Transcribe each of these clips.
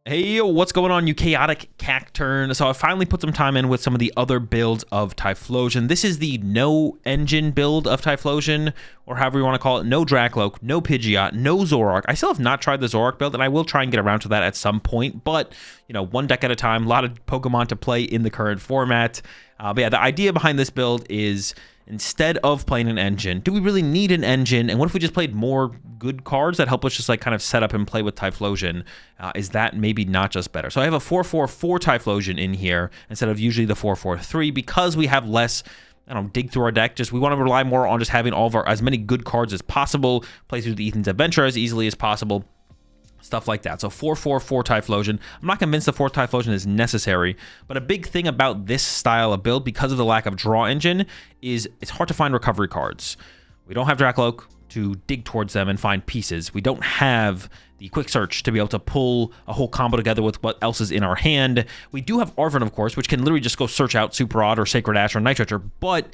Hey, what's going on, you chaotic cacturn? So I finally put some time in with some of the other builds of Typhlosion. This is the no engine build of Typhlosion, or however you want to call it. No Dracloak, no Pidgeot, no Zoroark. I still have not tried the Zoroark build, and I will try and get around to that at some point, but, you know, one deck at a time, a lot of Pokemon to play in the current format. But yeah, the idea behind this build is, instead of playing an engine, do we really need an engine? And what if we just played more good cards that help us just like kind of set up and play with Typhlosion? Is that maybe not just better? So I have a 4/4/4 Typhlosion in here instead of usually the 4/4/3 because we have less, I don't know, dig through our deck. Just we want to rely more on just having all of our as many good cards as possible, play through the Ethan's Adventure as easily as possible. Stuff like that. So 4/4/4 Typhlosion. I'm not convinced the fourth Typhlosion is necessary, but a big thing about this style of build, because of the lack of draw engine, is it's hard to find recovery cards. We don't have Dracloak to dig towards them and find pieces. We don't have the quick search to be able to pull a whole combo together with what else is in our hand. We do have Arven, of course, which can literally just go search out Super Odd or Sacred Ash or Night Stretcher, but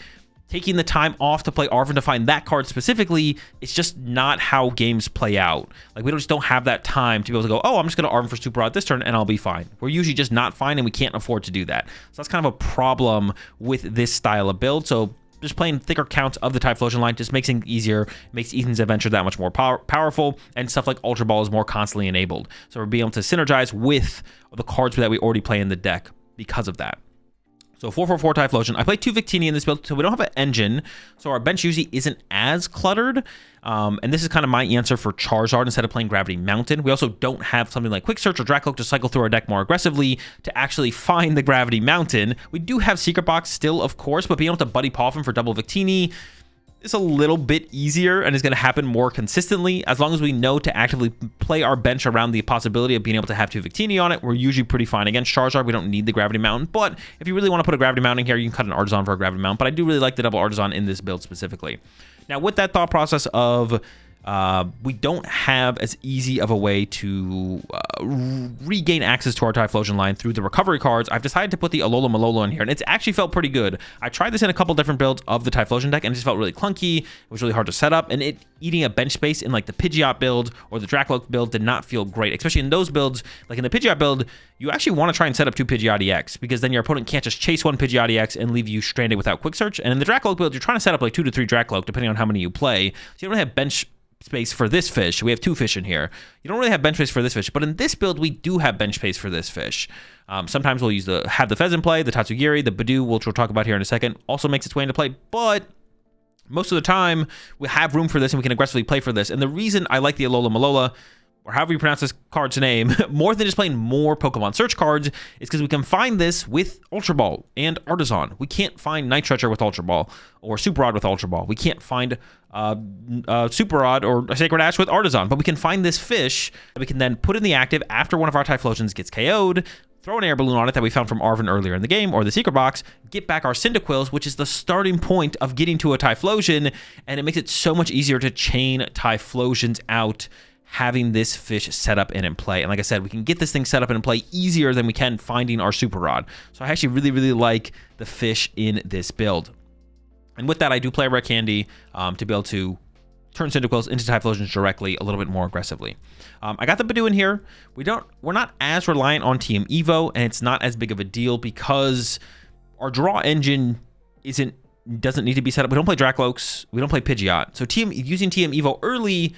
taking the time off to play Arven to find that card specifically, it's just not how games play out. Like, we just don't have that time to be able to go, oh, I'm just going to Arven for Super Odd this turn and I'll be fine. We're usually just not fine, and we can't afford to do that. So that's kind of a problem with this style of build. So just playing thicker counts of the Typhlosion line just makes things easier, makes Ethan's Adventure that much more powerful, and stuff like Ultra Ball is more constantly enabled. So we're being able to synergize with the cards that we already play in the deck because of that. So 4/4/4 Typhlosion. I play 2 Victini in this build, so we don't have an engine, so our bench usually isn't as cluttered. And this is kind of my answer for Charizard instead of playing Gravity Mountain. We also don't have something like Quick Search or Dracloak to cycle through our deck more aggressively to actually find the Gravity Mountain. We do have Secret Box still, of course, but being able to Buddy Poffin for double Victini is a little bit easier and is going to happen more consistently. As long as we know to actively play our bench around the possibility of being able to have 2 Victini on it, we're usually pretty fine. Against Charizard, we don't need the Gravity Mountain, but if you really want to put a Gravity Mountain in here, you can cut an Artisan for a Gravity Mountain, but I do really like the double Artisan in this build specifically. Now, with that thought process of we don't have as easy of a way to regain access to our Typhlosion line through the recovery cards, I've decided to put the Alola Malola in here, and it's actually felt pretty good. I tried this in a couple different builds of the Typhlosion deck, and it just felt really clunky. It was really hard to set up, and it eating a bench space in like the Pidgeot build or the Dracloak build did not feel great, especially in those builds. Like in the Pidgeot build, you actually want to try and set up 2 Pidgeot EX, because then your opponent can't just chase 1 Pidgeot EX and leave you stranded without quick search. And in the Dracloak build, you're trying to set up like 2 to 3 Dracloak, depending on how many you play. So you don't have bench space for this fish. We have 2 fish in here. You don't really have bench space for this fish, but in this build, we do have bench space for this fish. Sometimes we'll have the Fez in play, the Tatsugiri, the Badoo, which we'll talk about here in a second, also makes its way into play, but most of the time, we have room for this and we can aggressively play for this. And the reason I like the Alola Malola, or however you pronounce this card's name, more than just playing more Pokemon search cards, is because we can find this with Ultra Ball and Artisan. We can't find Night Stretcher with Ultra Ball, or Super Odd with Ultra Ball. We can't find Super Odd or a Sacred Ash with Artisan, but we can find this fish that we can then put in the active after one of our Typhlosions gets KO'd, throw an air balloon on it that we found from Arven earlier in the game, or the Secret Box, get back our Cyndaquils, which is the starting point of getting to a Typhlosion, and it makes it so much easier to chain Typhlosions out having this fish set up and in play. And like I said, we can get this thing set up and in play easier than we can finding our Super Rod. So I actually really, really like the fish in this build. And with that, I do play Rare Candy to be able to turn Cyndaquils into Typhlosions directly a little bit more aggressively. I got the Badoo in here. We're not as reliant on TM Evo, and it's not as big of a deal because our draw engine doesn't need to be set up. We don't play Dracloaks. We don't play Pidgeot. So using TM Evo early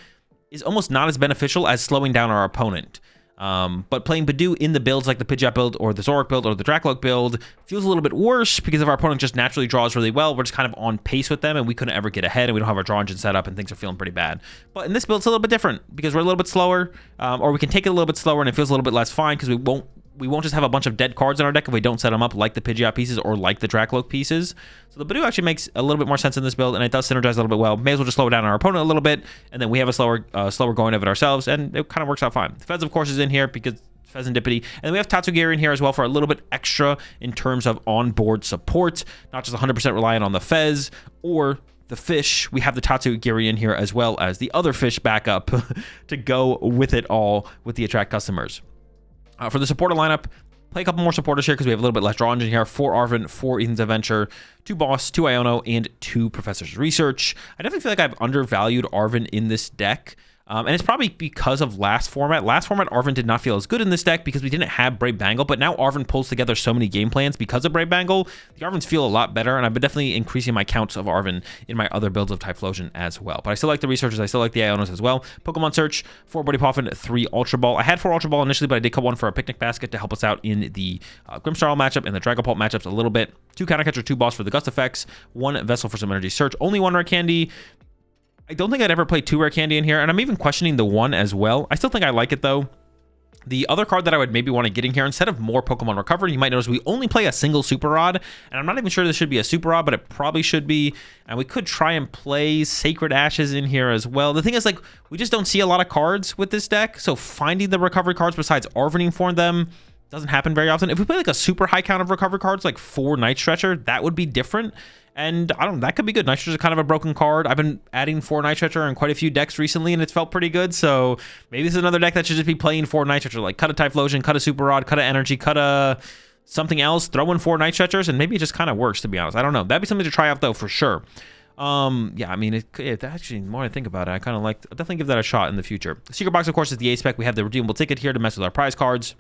is almost not as beneficial as slowing down our opponent. But playing Badoo in the builds like the Pidgeot build or the Zoroark build or the Dracloak build feels a little bit worse because if our opponent just naturally draws really well, we're just kind of on pace with them and we couldn't ever get ahead and we don't have our draw engine set up and things are feeling pretty bad. But in this build, it's a little bit different because we're a little bit slower, or we can take it a little bit slower and it feels a little bit less fine because we won't just have a bunch of dead cards in our deck if we don't set them up like the Pidgeot pieces or like the Dracloak pieces. So the Badoo actually makes a little bit more sense in this build, and it does synergize a little bit well. May as well just slow down our opponent a little bit, and then we have a slower going of it ourselves, and it kind of works out fine. Fez, of course, is in here because Fez and Dippity, and then we have Tatsugiri in here as well for a little bit extra in terms of onboard support, not just 100% reliant on the Fez or the fish. We have the Tatsugiri in here as well as the other fish backup to go with it all with the attract customers. For the supporter lineup, play a couple more supporters here because we have a little bit less draw engine here. 4 Arven, 4 Ethan's Adventure, 2 Boss, 2 Iono, and 2 Professor's Research. I definitely feel like I've undervalued Arven in this deck. And it's probably because of last format. Last format, Arven did not feel as good in this deck because we didn't have Brave Bangle, but now Arven pulls together so many game plans because of Brave Bangle. The Arvens feel a lot better, and I've been definitely increasing my counts of Arven in my other builds of Typhlosion as well. But I still like the Researchers, I still like the Ionos as well. Pokemon Search, 4 Buddy Poffin, 3 Ultra Ball. I had 4 Ultra Ball initially, but I did cut one for a Picnic Basket to help us out in the Grimmsnarl matchup and the Dragapult matchups a little bit. 2 Counter Catcher, 2 Boss for the Gust effects, 1 Vessel for some Energy Search, only 1 Rare Candy. I don't think I'd ever play 2 Rare Candy in here, and I'm even questioning the 1 as well. I still think I like it, though. The other card that I would maybe want to get in here, instead of more Pokemon Recovery, you might notice we only play a single Super Rod, and I'm not even sure this should be a Super Rod, but it probably should be, and we could try and play Sacred Ashes in here as well. The thing is, like, we just don't see a lot of cards with this deck, so finding the recovery cards besides Arvening for them doesn't happen very often. If we play like a super high count of recovery cards, like 4 Night Stretcher, that would be different. And I don't know, that could be good. Night Stretcher is kind of a broken card. I've been adding 4 Night Stretcher in quite a few decks recently, and it's felt pretty good. So maybe this is another deck that should just be playing 4 Night Stretcher, like cut a Typhlosion, cut a Super Rod, cut a Energy, cut a something else, throw in 4 Night Stretchers, and maybe it just kind of works, to be honest. I don't know. That'd be something to try out, though, for sure. Yeah, I mean, it actually, the more I think about it, I kind of like, I'll definitely give that a shot in the future. The Secret Box, of course, is the A-Spec. We have the redeemable ticket here to mess with our prize cards.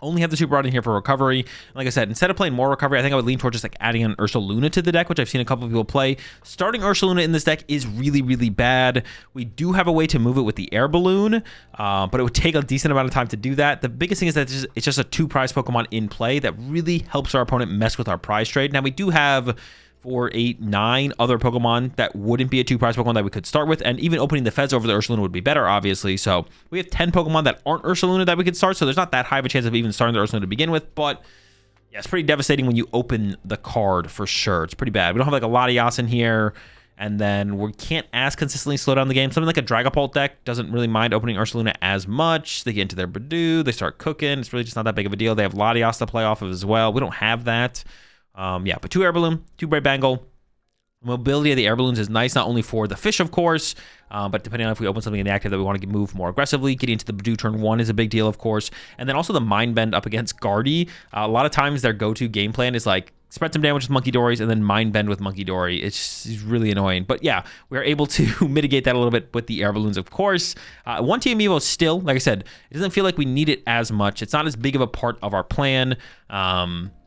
Only have the Super Rod in here for recovery. Like I said, instead of playing more recovery, I think I would lean towards just like adding an Ursaluna to the deck, which I've seen a couple of people play. Starting Ursaluna in this deck is really, really bad. We do have a way to move it with the Air Balloon, but it would take a decent amount of time to do that. The biggest thing is that it's just a 2 prize Pokemon in play that really helps our opponent mess with our prize trade. Now, we do have 4, 8, 9 other Pokemon that wouldn't be a 2 prize Pokemon that we could start with, and even opening the Fez over the Ursaluna would be better, obviously. So we have 10 Pokemon that aren't Ursaluna that we could start, so there's not that high of a chance of even starting the Ursaluna to begin with, but yeah, it's pretty devastating when you open the card, for sure. It's pretty bad. We don't have like a Latias in here, and then we can't as consistently slow down the game. Something like a Dragapult deck doesn't really mind opening Ursaluna as much. They get into their Badoo, they start cooking. It's really just not that big of a deal. They have Latias to play off of as well. We don't have that. Yeah, but 2 Air Balloon, 2 Brave Bangle. Mobility of the Air Balloons is nice, not only for the fish, of course, but depending on if we open something in the active that we want to move more aggressively, getting into the Badoo turn 1 is a big deal, of course. And then also the Mind Bend up against Guardy. A lot of times their go-to game plan is like spread some damage with Monkey Dories and then Mind Bend with Monkey Dory. It's really annoying. But yeah, we are able to mitigate that a little bit with the Air Balloons, of course. 1 Team Evo still, like I said, it doesn't feel like we need it as much. It's not as big of a part of our plan.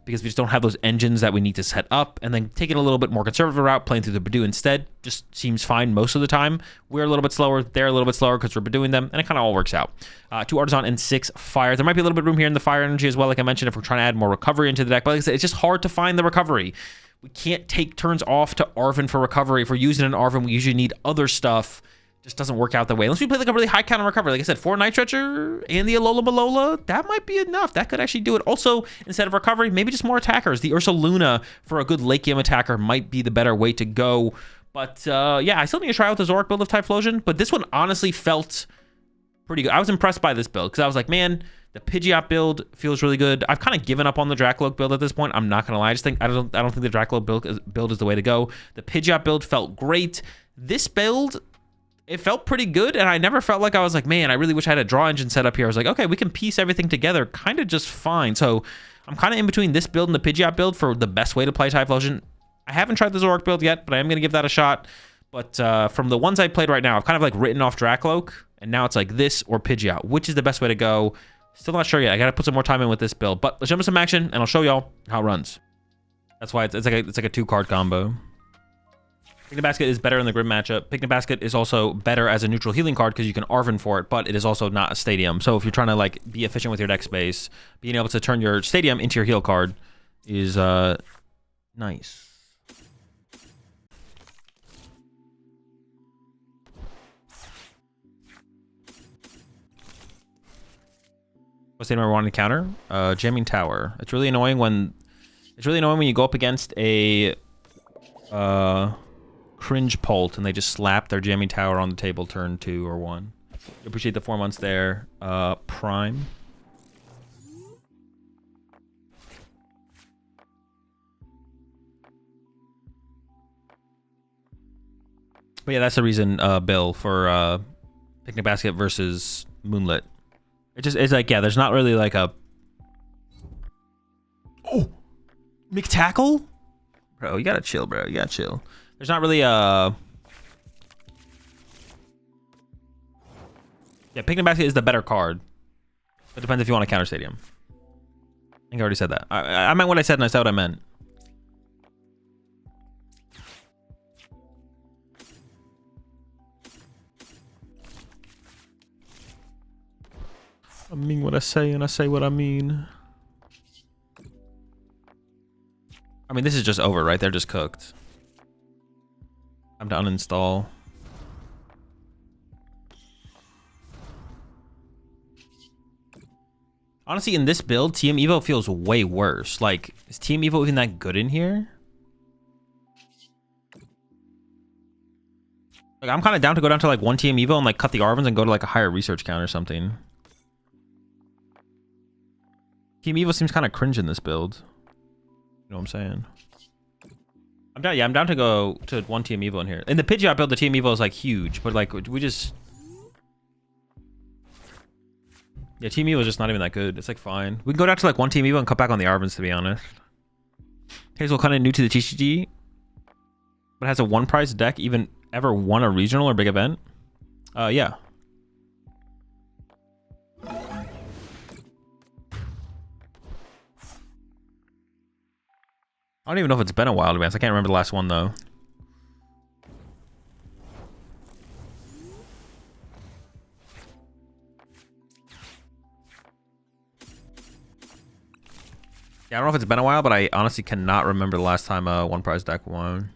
Because we just don't have those engines that we need to set up, and then taking a little bit more conservative route, playing through the Badoo instead, just seems fine most of the time. We're a little bit slower, they're a little bit slower because we're Badooing them, and it kind of all works out. 2 Artisan and 6 Fire. There might be a little bit of room here in the Fire energy as well, like I mentioned, if we're trying to add more recovery into the deck, but like I said, it's just hard to find the recovery. We can't take turns off to Arven for recovery. If we're using an Arven, we usually need other stuff. Just doesn't work out that way. Unless we play like a really high count of recovery. Like I said, 4 Night Stretcher and the Alola Malola, that might be enough. That could actually do it. Also, instead of recovery, maybe just more attackers. The Ursaluna for a good late game attacker might be the better way to go. But yeah, I still need to try out the Zoroark build of Typhlosion, but this one honestly felt pretty good. I was impressed by this build because I was like, man, the Pidgeot build feels really good. I've kind of given up on the Dracloak build at this point. I'm not gonna lie. I just think I don't think the Dracloak build is the way to go. The Pidgeot build felt great. This build, it felt pretty good, and I never felt like I was like, man, I really wish I had a draw engine set up here. I was like, okay, we can piece everything together kind of just fine. So I'm kind of in between this build and the Pidgeot build for the best way to play Typhlosion. I haven't tried the Zoroark build yet, but I am going to give that a shot. But from the ones I played right now, I've kind of like written off Dracloak, and now it's like this or Pidgeot. Which is the best way to go? Still not sure yet. I got to put some more time in with this build. But let's jump into some action, and I'll show y'all how it runs. That's why it's like a 2-card combo. Picnic Basket is better in the Grim matchup. Picnic Basket is also better as a neutral healing card because you can Arven for it, but it is also not a Stadium. So if you're trying to like be efficient with your deck space, being able to turn your Stadium into your heal card is nice. What's the name I want to counter? Jamming Tower. It's really annoying when you go up against a Cringe Pult and they just slap their Jamming Tower on the table turn 2 or 1. Appreciate the 4 months there. Prime. But yeah, that's the reason, Bill, for Picnic Basket versus Moonlit. It's like, yeah, there's not really like a... Oh! McTackle? Bro, you gotta chill, bro. You gotta chill. There's not really a... Yeah, Picnic Basket is the better card. It depends if you want to counter Stadium. I think I already said that. I meant what I said, and I said what I meant. I mean what I say, and I say what I mean. I mean, this is just over, right? They're just cooked. Time to uninstall. Honestly, in this build, TM Evo feels way worse. Like, is TM Evo even that good in here? Like, I'm kind of down to go down to like 1 TM Evo and like cut the Arvins and go to like a higher research count or something. TM Evo seems kind of cringe in this build. You know what I'm saying? I'm down. Yeah, I'm down to go to 1 TM Evo in here. In the Pidgeot build, the TM Evo is like huge, but like we just. Yeah, Team Evo is just not even that good. It's like fine. We can go down to like 1 Team Evo and cut back on the Arvins, to be honest. Hazel kind of new to the TCG, but has a 1 prize deck. Even ever won a regional or big event? Yeah. I don't even know if it's been a while, to be honest. I can't remember the last one though. Yeah, I don't know if it's been a while, but I honestly cannot remember the last time 1 prize deck won.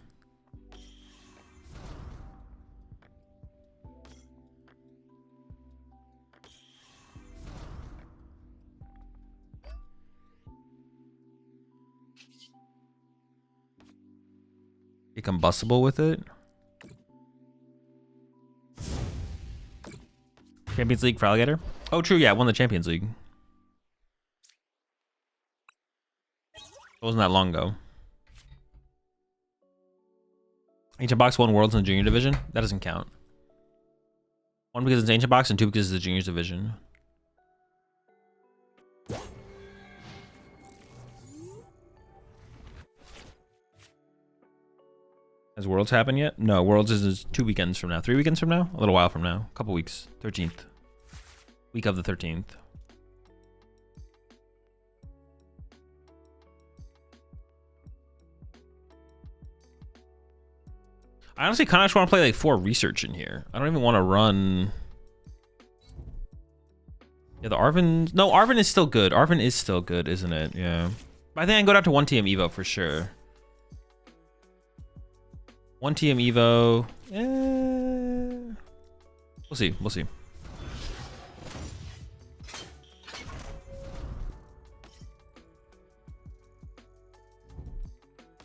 Be combustible with it. Champions League for Alligator. Oh, true. Yeah, I won the Champions League. It wasn't that long ago. Ancient Box won Worlds in the Junior Division. That doesn't count. 1 because it's Ancient Box and 2 because it's the Juniors Division. Has Worlds happened yet? No, Worlds is 2 weekends from now. 3 weekends from now? A little while from now. A couple weeks. 13th. Week of the 13th. I honestly kind of just want to play like 4 research in here. I don't even want to run. Yeah, the Arvin. No, Arvin is still good. Arvin is still good, isn't it? Yeah. But I think I can go down to 1 TM Evo for sure. 1 TM Evo. We'll see. We'll see.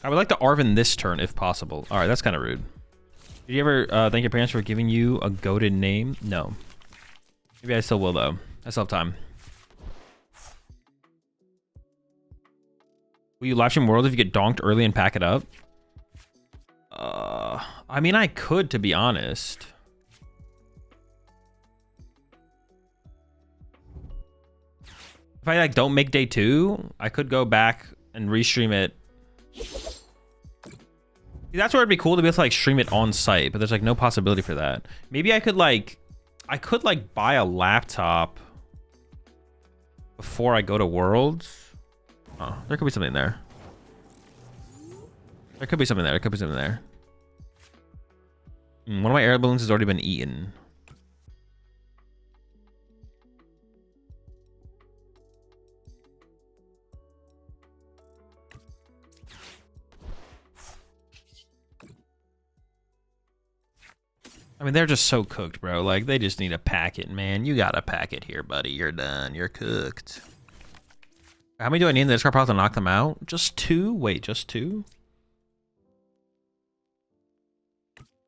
I would like to Arvin this turn if possible. All right, that's kind of rude. Did you ever thank your parents for giving you a goated name? No. Maybe I still will, though. I still have time. Will you live stream World if you get donked early and pack it up? I mean, I could, to be honest. If I like don't make day 2, I could go back and restream it. That's where it'd be cool to be able to like stream it on site, but there's like no possibility for that. Maybe I could like buy a laptop before I go to Worlds. Oh, there could be something there. There could be something there. There could be something there. One of my air balloons has already been eaten. I mean, they're just so cooked, bro. Like, they just need a packet, man. You got a packet here, buddy. You're done. You're cooked. How many do I need in the discard pile to knock them out? Just 2? Wait, just 2?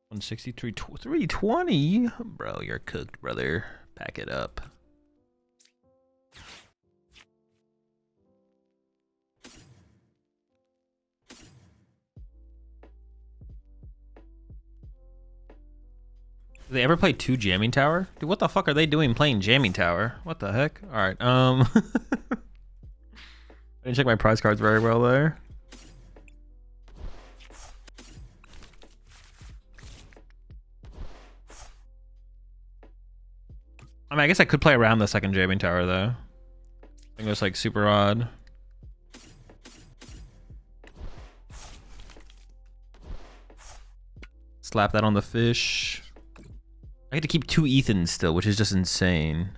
163, 320? Bro, you're cooked, brother. Pack it up. Do they ever play 2 Jamming Tower? Dude, what the fuck are they doing playing Jamming Tower? What the heck? Alright, I didn't check my prize cards very well there. mean, I guess I could play around the second jamming tower, though. I think it's like super odd. Slap that on the fish. I get to keep 2 Ethans still, which is just insane.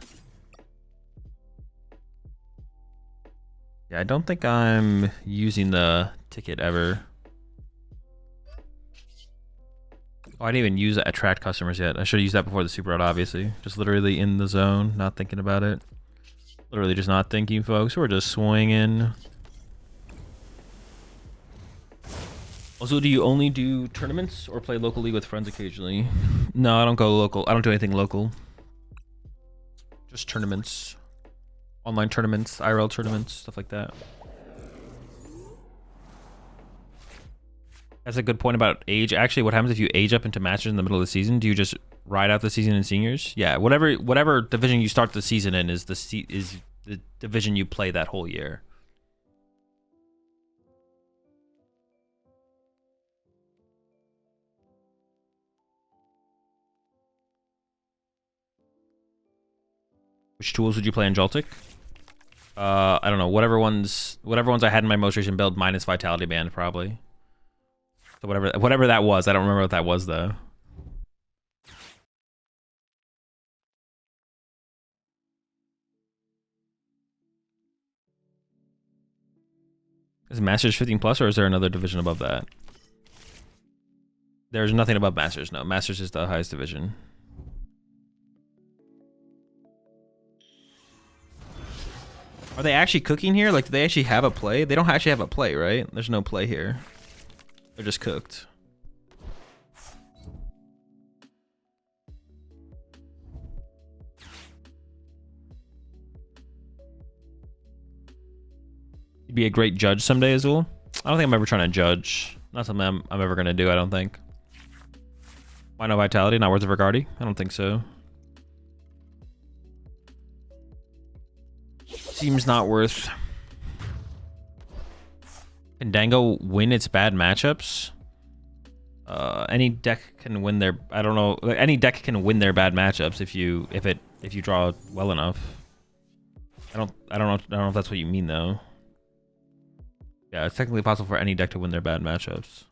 Yeah, I don't think I'm using the ticket ever. Oh, I didn't even use attract customers yet. I should have used that before the super rod, obviously. Just literally in the zone, not thinking about it. Literally just not thinking, folks. We're just swinging. Also, do you only do tournaments or play locally with friends occasionally? No, I don't go local. I don't do anything local. Just tournaments. Online tournaments, IRL tournaments, stuff like that. That's a good point about age. Actually, what happens if you age up into Masters in the middle of the season? Do you just ride out the season in Seniors? Yeah, whatever division you start the season in is the division you play that whole year. Which tools would you play in Joltik? I don't know. Whatever ones I had in my most recent build, minus Vitality Band, probably. So whatever that was, I don't remember what that was though. Is Masters 15 plus, or is there another division above that? There's nothing above Masters. No, Masters is the highest division. Are they actually cooking here? Like, do they actually have a play? They don't actually have a play, right? There's no play here. They're just cooked. You'd be a great judge someday, Azul. I don't think I'm ever trying to judge. Not something I'm ever going to do, I don't think. Why no Vitality? Not worth of Rigardi? I don't think so. Seems not worth. Can Dango win its bad matchups? Any deck can win their. I don't know. Any deck can win their bad matchups if you draw well enough. I don't know if that's what you mean though. Yeah, it's technically possible for any deck to win their bad matchups.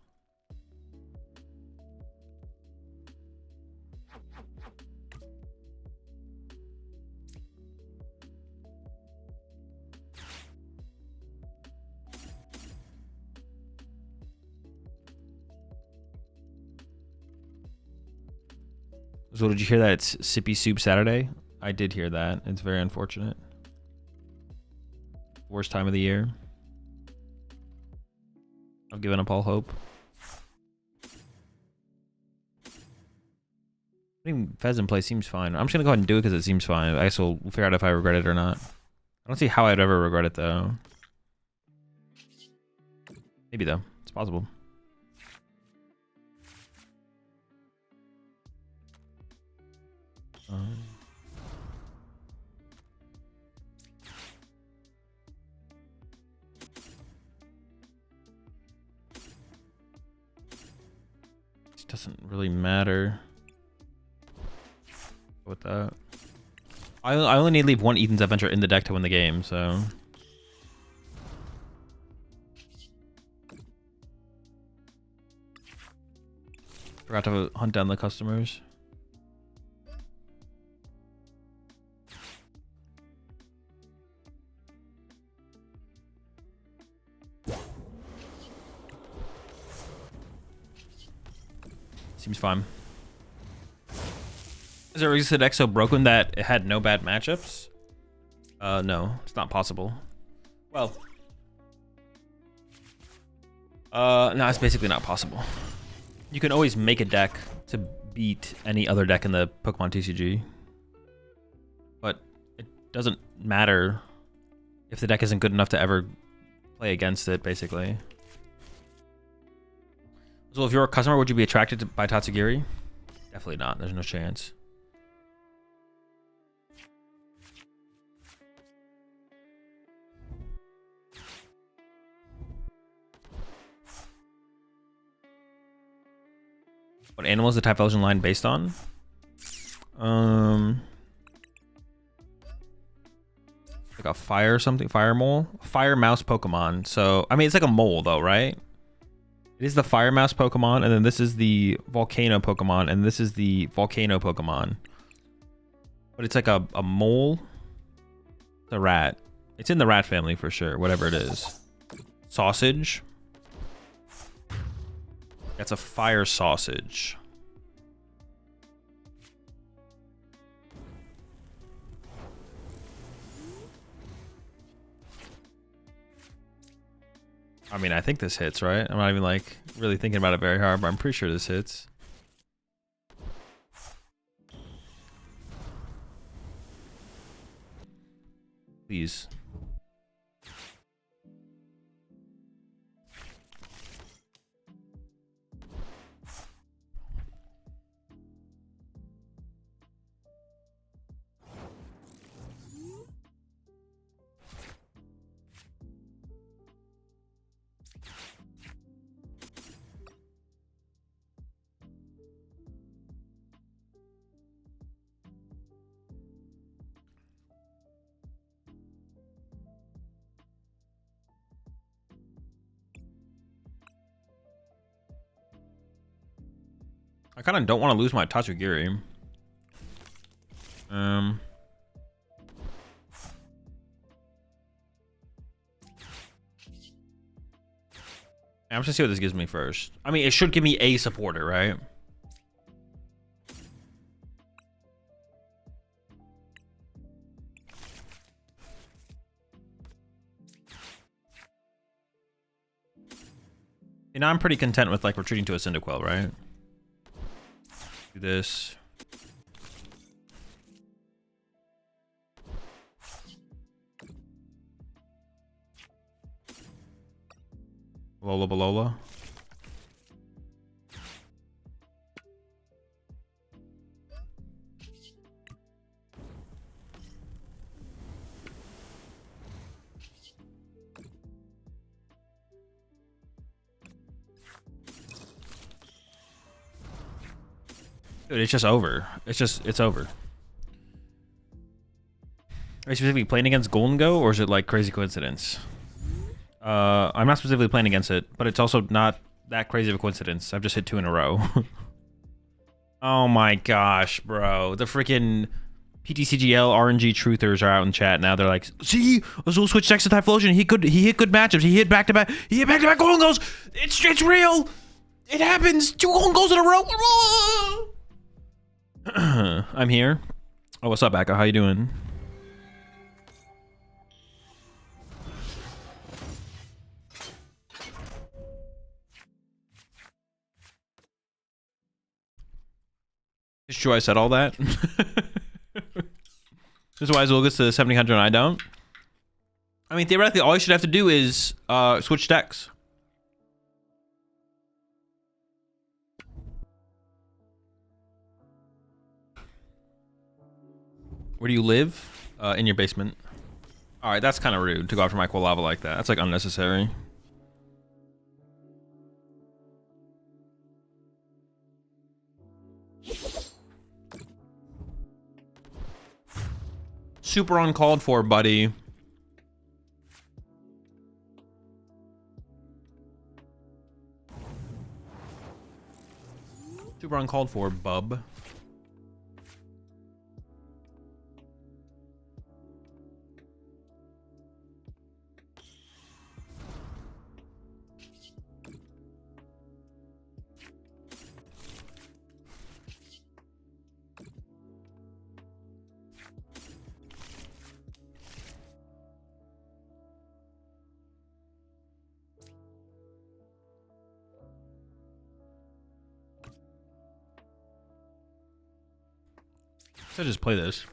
So did you hear that it's Sippy Soup Saturday? I did hear that. It's very unfortunate. Worst time of the year. I've given up all hope. I think Pheasant play seems fine. I'm just gonna go ahead and do it because it seems fine. I guess we'll figure out if I regret it or not. I don't see how I'd ever regret it though. Maybe though. It's possible. It doesn't really matter with that. I only need to leave one Ethan's Adventure in the deck to win the game, so. Forgot to hunt down the customers. Seems fine. Is there a reason deck so broken that it had no bad matchups? No, it's not possible. Well, no, it's basically not possible. You can always make a deck to beat any other deck in the Pokemon TCG, but it doesn't matter if the deck isn't good enough to ever play against it, basically. So if you're a customer, would you be attracted by Tatsugiri? Definitely not. There's no chance. What animal is the Typhlosion line based on? like a fire something, fire mole, fire mouse Pokemon. So I mean, it's like a mole though, right? It is the fire mouse Pokemon, and then this is the volcano Pokemon, and this is the volcano Pokemon. But it's like a mole. It's a rat. It's in the rat family for sure, whatever it is. Sausage. That's a fire sausage. I mean, I think this hits, right? I'm not even like really thinking about it very hard, but I'm pretty sure this hits. Please. I kind of don't want to lose my Tatsugiri. I'm just gonna see what this gives me first. I mean, it should give me a supporter, right? And I'm pretty content with like retreating to a Cyndaquil, right? Do this. Lola Balola. Dude, it's just over. It's over. Are you specifically playing against Golden Go, or is it like crazy coincidence? I'm not specifically playing against it, but it's also not that crazy of a coincidence. I've just hit 2 in a row. Oh my gosh, bro. The freaking PTCGL RNG truthers are out in chat now. They're like, see, Azul switch decks to Typhlosion. He hit good matchups. He hit back-to-back. He hit back-to-back Golden Goals. It's real. It happens. 2 Golden Goals in a row. I'm here. Oh, what's up, Becca? How you doing? It's true I said all that. This is why Azul gets to 1700 and I don't. I mean, theoretically, all you should have to do is switch decks. Where do you live? In your basement. All right, that's kind of rude to go after my Quilava like that. That's like unnecessary. Super uncalled for, buddy. Super uncalled for, bub. So just play this.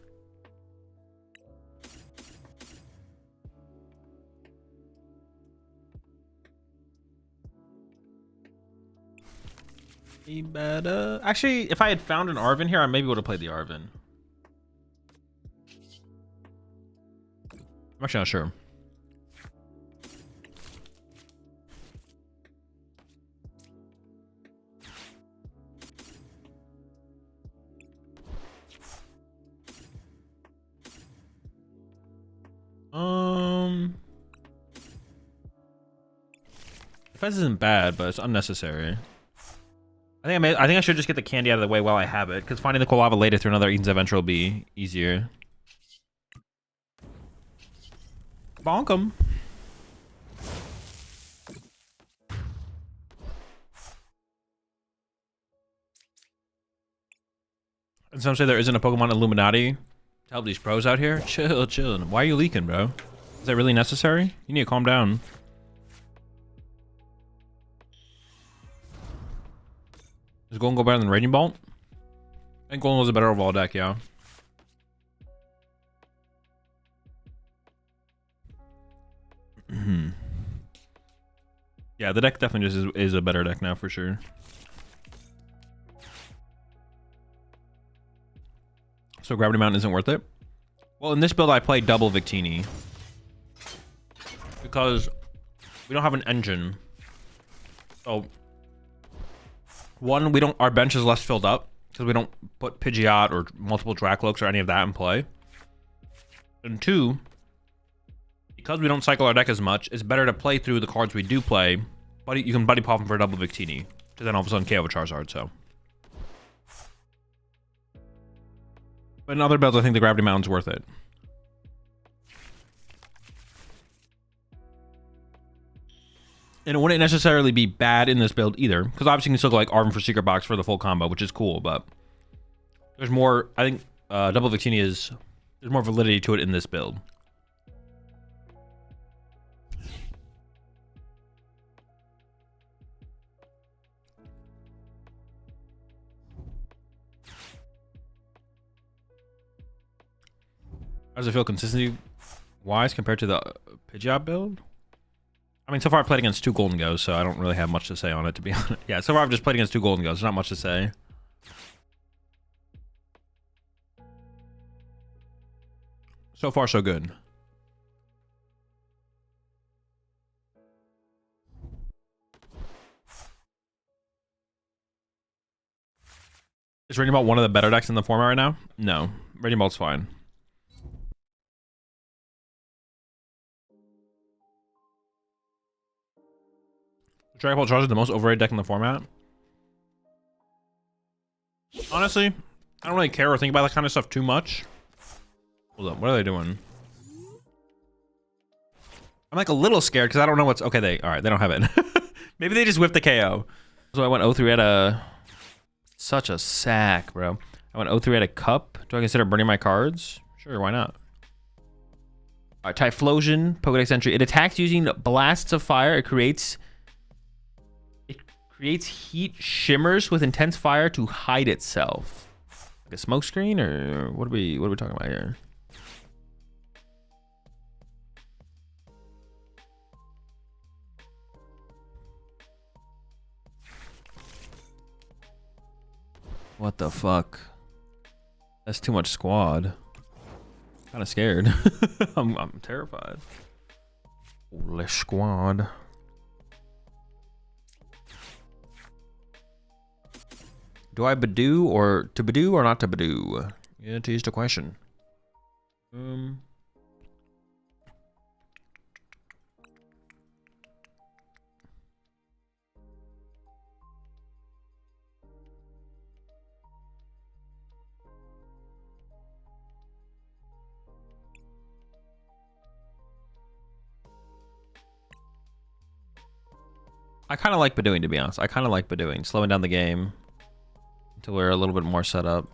He better. Actually, if I had found an Arven here, I maybe would have played the Arven. I'm actually not sure. Fez isn't bad, but it's unnecessary. I think I should just get the candy out of the way while I have it, because finding the cool lava later through another Eden's Adventure will be easier. Bonk 'em. And some say there isn't a Pokemon Illuminati to help these pros out here. Chill, chill. Why are you leaking, bro? Is that really necessary? You need to calm down. Is Golden Go better than Raging Bolt? I think Golden was a better overall deck, yeah. Yeah, the deck definitely just is a better deck now for sure. So Gravity Mountain isn't worth it? Well, in this build I played double Victini. Because we don't have an engine. So one, our bench is less filled up because we don't put Pidgeot or multiple Dracloaks or any of that in play. And two, because we don't cycle our deck as much, it's better to play through the cards we do play. You can buddy pop them for a double Victini. To then all of a sudden KO a Charizard, so. But in other builds, I think the Gravity Mountain's worth it. And it wouldn't necessarily be bad in this build either, because obviously you can still go like Arvin for Secret Box for the full combo, which is cool, but there's more, I think double Victini there's more validity to it in this build. How does it feel consistency-wise compared to the Pidgeot build? I mean, so far I've played against 2 Golden Goes, so I don't really have much to say on it, to be honest. Yeah, so far I've just played against 2 Golden Goes. There's not much to say. So far, so good. Is Raging Bolt one of the better decks in the format right now? No. Raging Bolt's fine. Dragon Ball Charge is the most overrated deck in the format. Honestly, I don't really care or think about that kind of stuff too much. Hold up, what are they doing? I'm like a little scared because I don't know what's... Okay, all right, they don't have it. Maybe they just whipped the KO. So I went 0-3 at a... Such a sack, bro. I went 0-3 at a cup. Do I consider burning my cards? Sure, why not? All right, Typhlosion, Pokedex entry. It attacks using blasts of fire. It creates heat shimmers with intense fire to hide itself. Like a smoke screen, or what are we talking about here? What the fuck? That's too much squad. Kind of scared. I'm terrified. Holy squad. Do I Badoo or to Badoo or not to Badoo? Yeah, to use the question. I kind of like Badooing, to be honest. I kind of like Badooing, slowing down the game until we're a little bit more set up.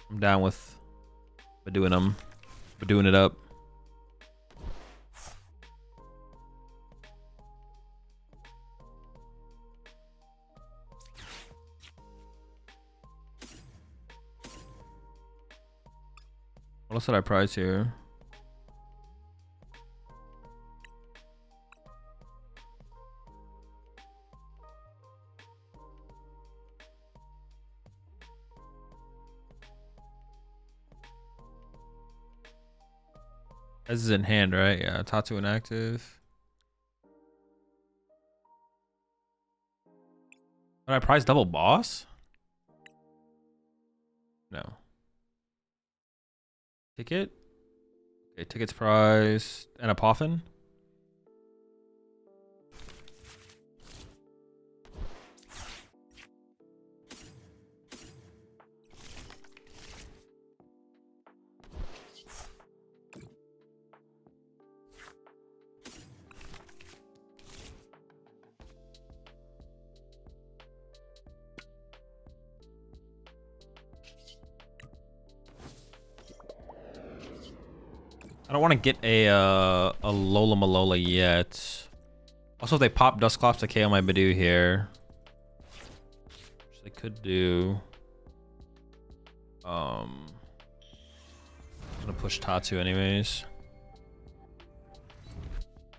I'm down with Badooing them, Badooing it up. What else did I prize here? This is in hand, right? Yeah, Tatsu inactive. Did I prize double boss? No. Ticket? Okay, tickets prize and a Poffin. I don't want to get a Lola Malola yet. Also, if they pop Dusclops to KO my Bidoof here, which they could do. I'm gonna push Tatsu anyways.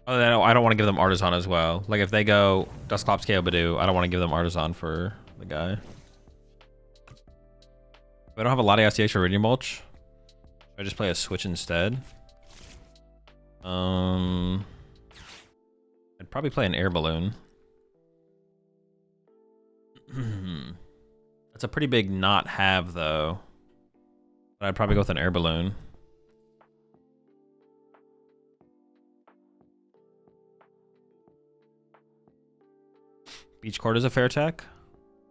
Oh, I don't want to give them Artisan as well. Like if they go Dusclops KO Bidoof, I don't want to give them Artisan for the guy. If I don't have a lot of LCH for Radiant Mulch, I just play a switch instead. I'd probably play an Air Balloon. That's a pretty big not have though. But I'd probably go with an Air Balloon. Beach Court is a fair tech.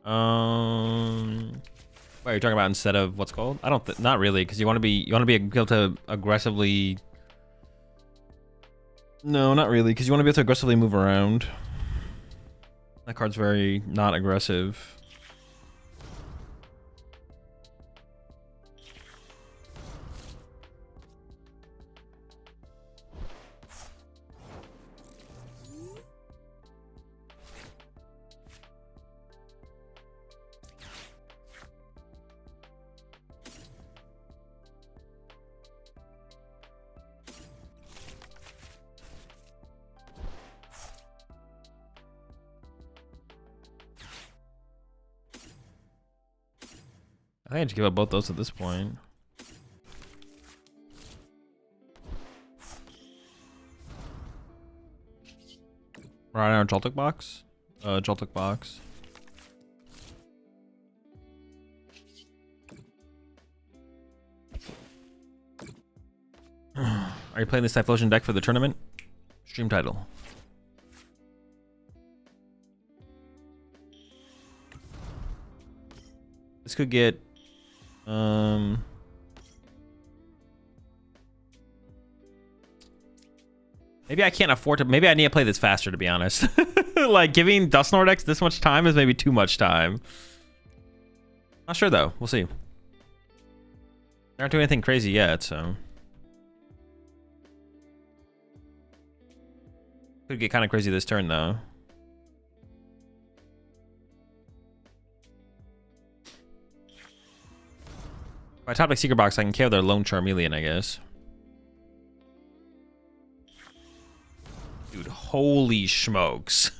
What are you talking about instead of what's called? I don't. Not really, because you want to be able to aggressively. No, not really, because you want to be able to aggressively move around. That card's very not aggressive. I think I just give up both those at this point. Right on our Joltik box? Joltik box. Are you playing this Typhlosion deck for the tournament? Stream title. This could get maybe I can't afford to. Maybe I need to play this faster, to be honest. Like giving Dusknoir this much time is maybe too much time. Not sure though. We'll see. They aren't doing anything crazy yet, so could get kind of crazy this turn though. If I top like Secret Box, I can KO their Lone Charmeleon, I guess. Dude, holy smokes.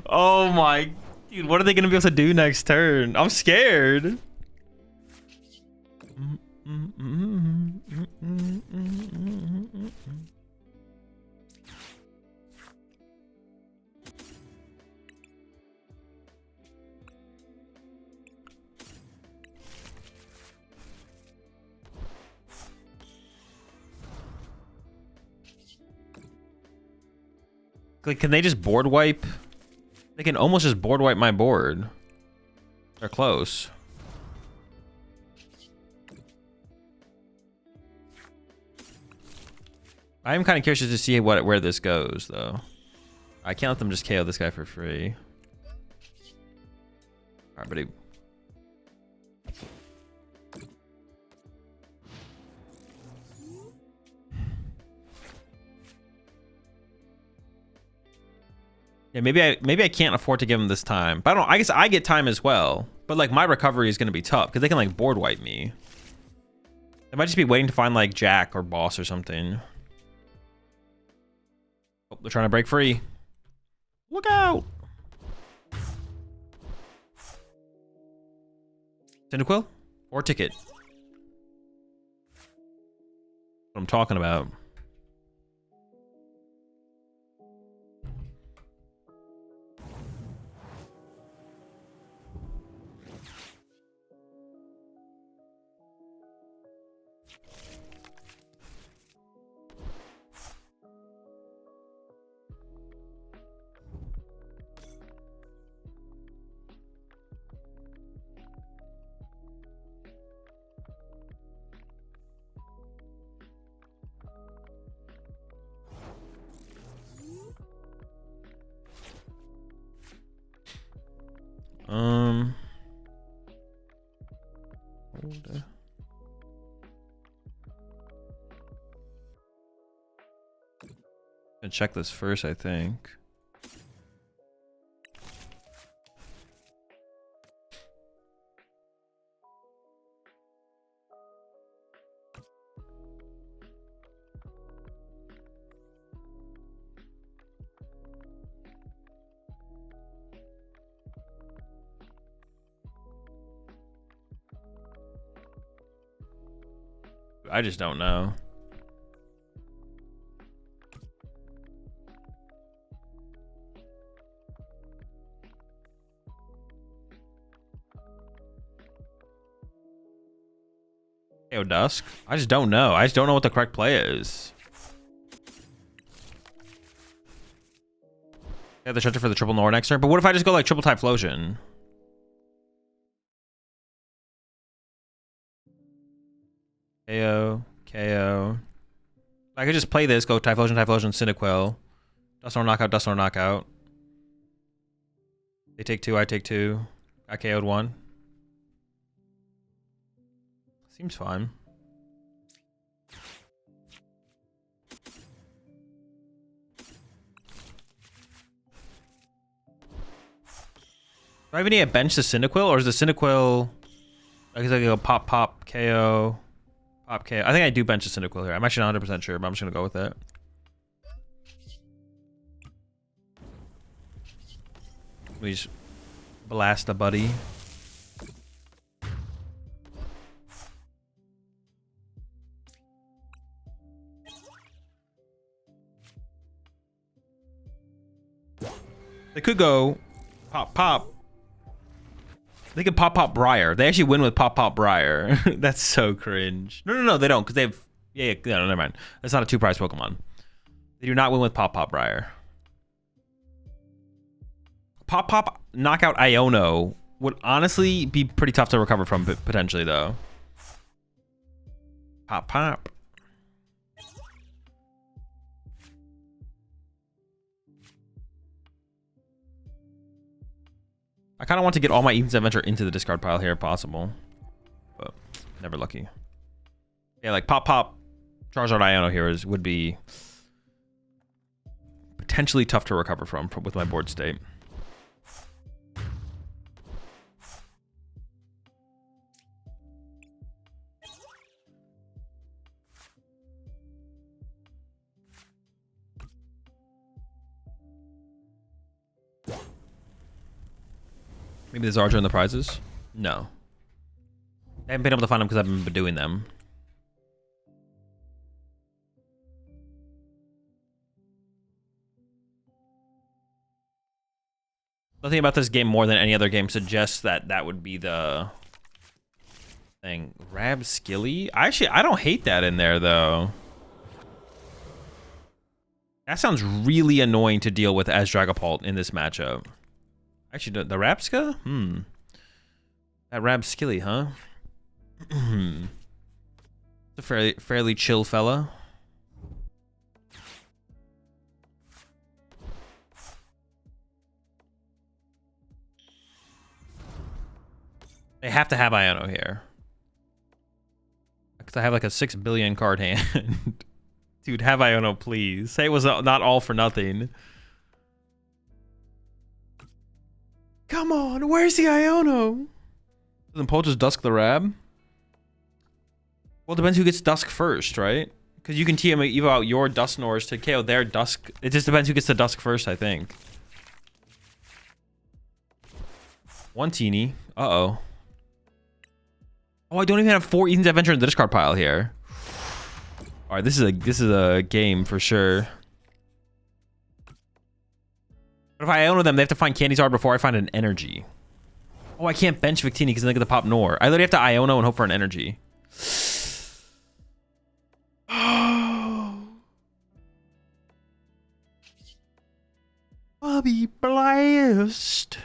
Oh my... Dude, what are they going to be able to do next turn? I'm scared. Like, can they just board wipe? They can almost just board wipe my board. They're close. I am kind of curious to see where this goes, though. I can't let them just KO this guy for free. All right, buddy. Yeah, maybe I can't afford to give him this time. But I don't. I guess I get time as well. But like my recovery is gonna be tough because they can like board wipe me. I might just be waiting to find like Jack or Boss or something. Oh, they're trying to break free. Look out! Cyndaquil or Ticket. What I'm talking about. gonna check this first, I think. I just don't know. Yo, Dusk. I just don't know. I just don't know what the correct play is. Yeah, the stretcher for the triple Nor next turn. But what if I just go like triple Typhlosion? KO, KO. I could just play this, go Typhlosion, Typhlosion, Cyndaquil. Dust Nor knockout, Dust Nor knockout. They take 2, I take 2. I KO'd 1. Seems fine. Do I even need to bench the Cyndaquil, or is the Cyndaquil like it's like a pop pop KO? Pop KO. I think I do bench the Cyndaquil here. I'm actually not 100% sure, but I'm just gonna go with it. We just blast the buddy. They could go pop pop. They could pop pop Briar. They actually win with pop pop Briar. That's so cringe. No, they don't, because they have yeah, no, never mind. That's not a 2-prize Pokemon. They do not win with pop pop Briar. Pop pop knockout Iono would honestly be pretty tough to recover from potentially though. Pop pop. I kind of want to get all my Even's Adventure into the discard pile here if possible, but never lucky. Yeah, like pop pop Charizard Iono here would be potentially tough to recover from with my board state. Maybe the Zarja in the prizes? No. I haven't been able to find them because I haven't been doing them. Nothing about this game more than any other game suggests that that would be the thing. Rab Skilly? I don't hate that in there though. That sounds really annoying to deal with as Dragapult in this matchup. Actually, the Rapska? That Rab Skilly, huh? It's a fairly chill fella. They have to have Iono here. Because I have like a 6 billion card hand. Dude, have Iono, please. Say it was not all for nothing. Come on, where's the Iono? Doesn't Paul just Dusk the Rab? Well, it depends who gets Dusk first, right? Because you can TM Evo out your Dusknors to KO their Dusk. It just depends who gets the Dusk first, I think. One teeny. Uh-oh. Oh, I don't even have 4 Even's Adventure in the discard pile here. All right, this is a game for sure. But if I Iono them, they have to find Candy Zard before I find an energy. Oh, I can't bench Victini because then they get the pop Nor. I literally have to Iono and hope for an energy. I'll be blessed.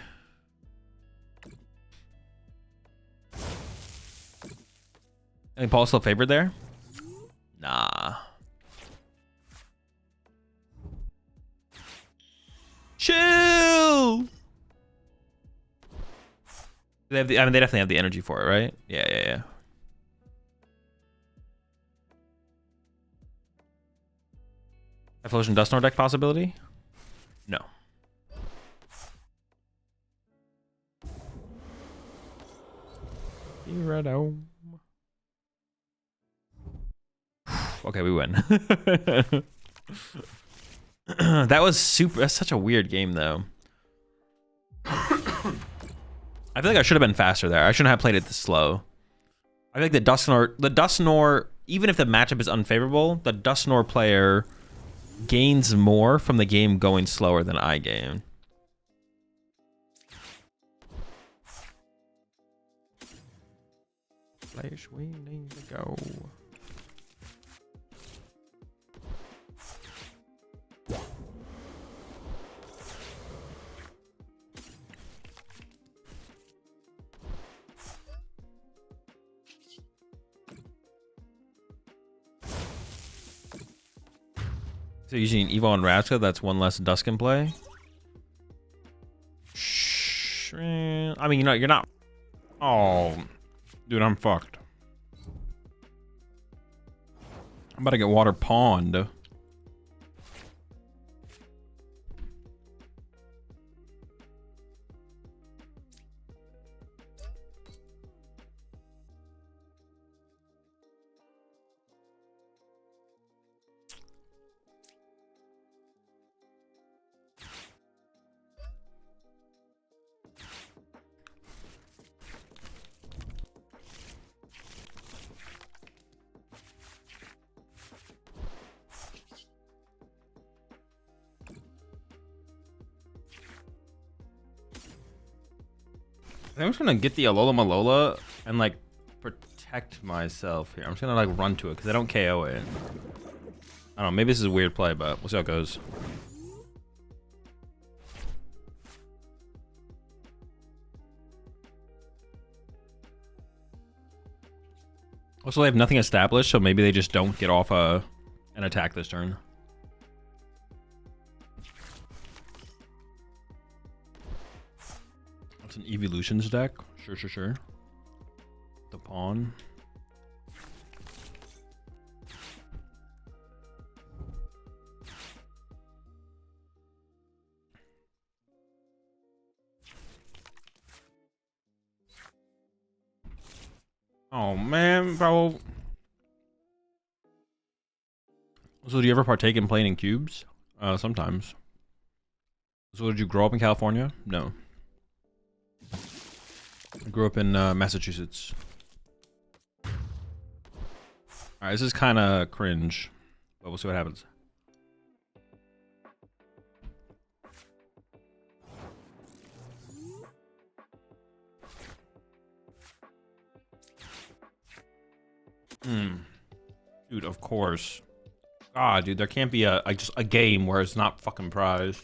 I think Paul's still favored there? Nah. Chill! They have the, I mean, they definitely have the energy for it, right? Yeah. Typhlosion Dust Snore deck possibility? No. Redo. Okay, we win. That was super. That's such a weird game, though. I feel like I should have been faster there. I shouldn't have played it this slow. I feel like the Dust Snore, even if the matchup is unfavorable, the Dust Snore player gains more from the game going slower than I gain. Place we need to go. So using Evo and Raska, that's one less Dusk in play. I mean, you're not. Oh, dude, I'm fucked. I'm about to get water pawned. I'm just gonna get the Alola Malola and like protect myself here. I'm just gonna like run to it because I don't KO it. I don't know, maybe this is a weird play, but we'll see how it goes. Also, they have nothing established, so maybe they just don't get off an attack this turn. It's an Evolutions deck. Sure. The pawn. Oh man, bro. So do you ever partake in playing in cubes? Sometimes. So did you grow up in California? No. I grew up in Massachusetts. Alright, this is kind of cringe, but we'll see what happens. Dude, of course. God, dude, there can't be just a game where it's not fucking prized.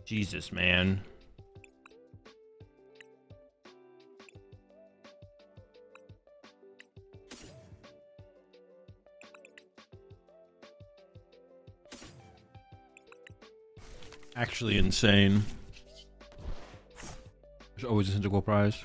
Jesus, man. Actually insane. There's always a integral prize.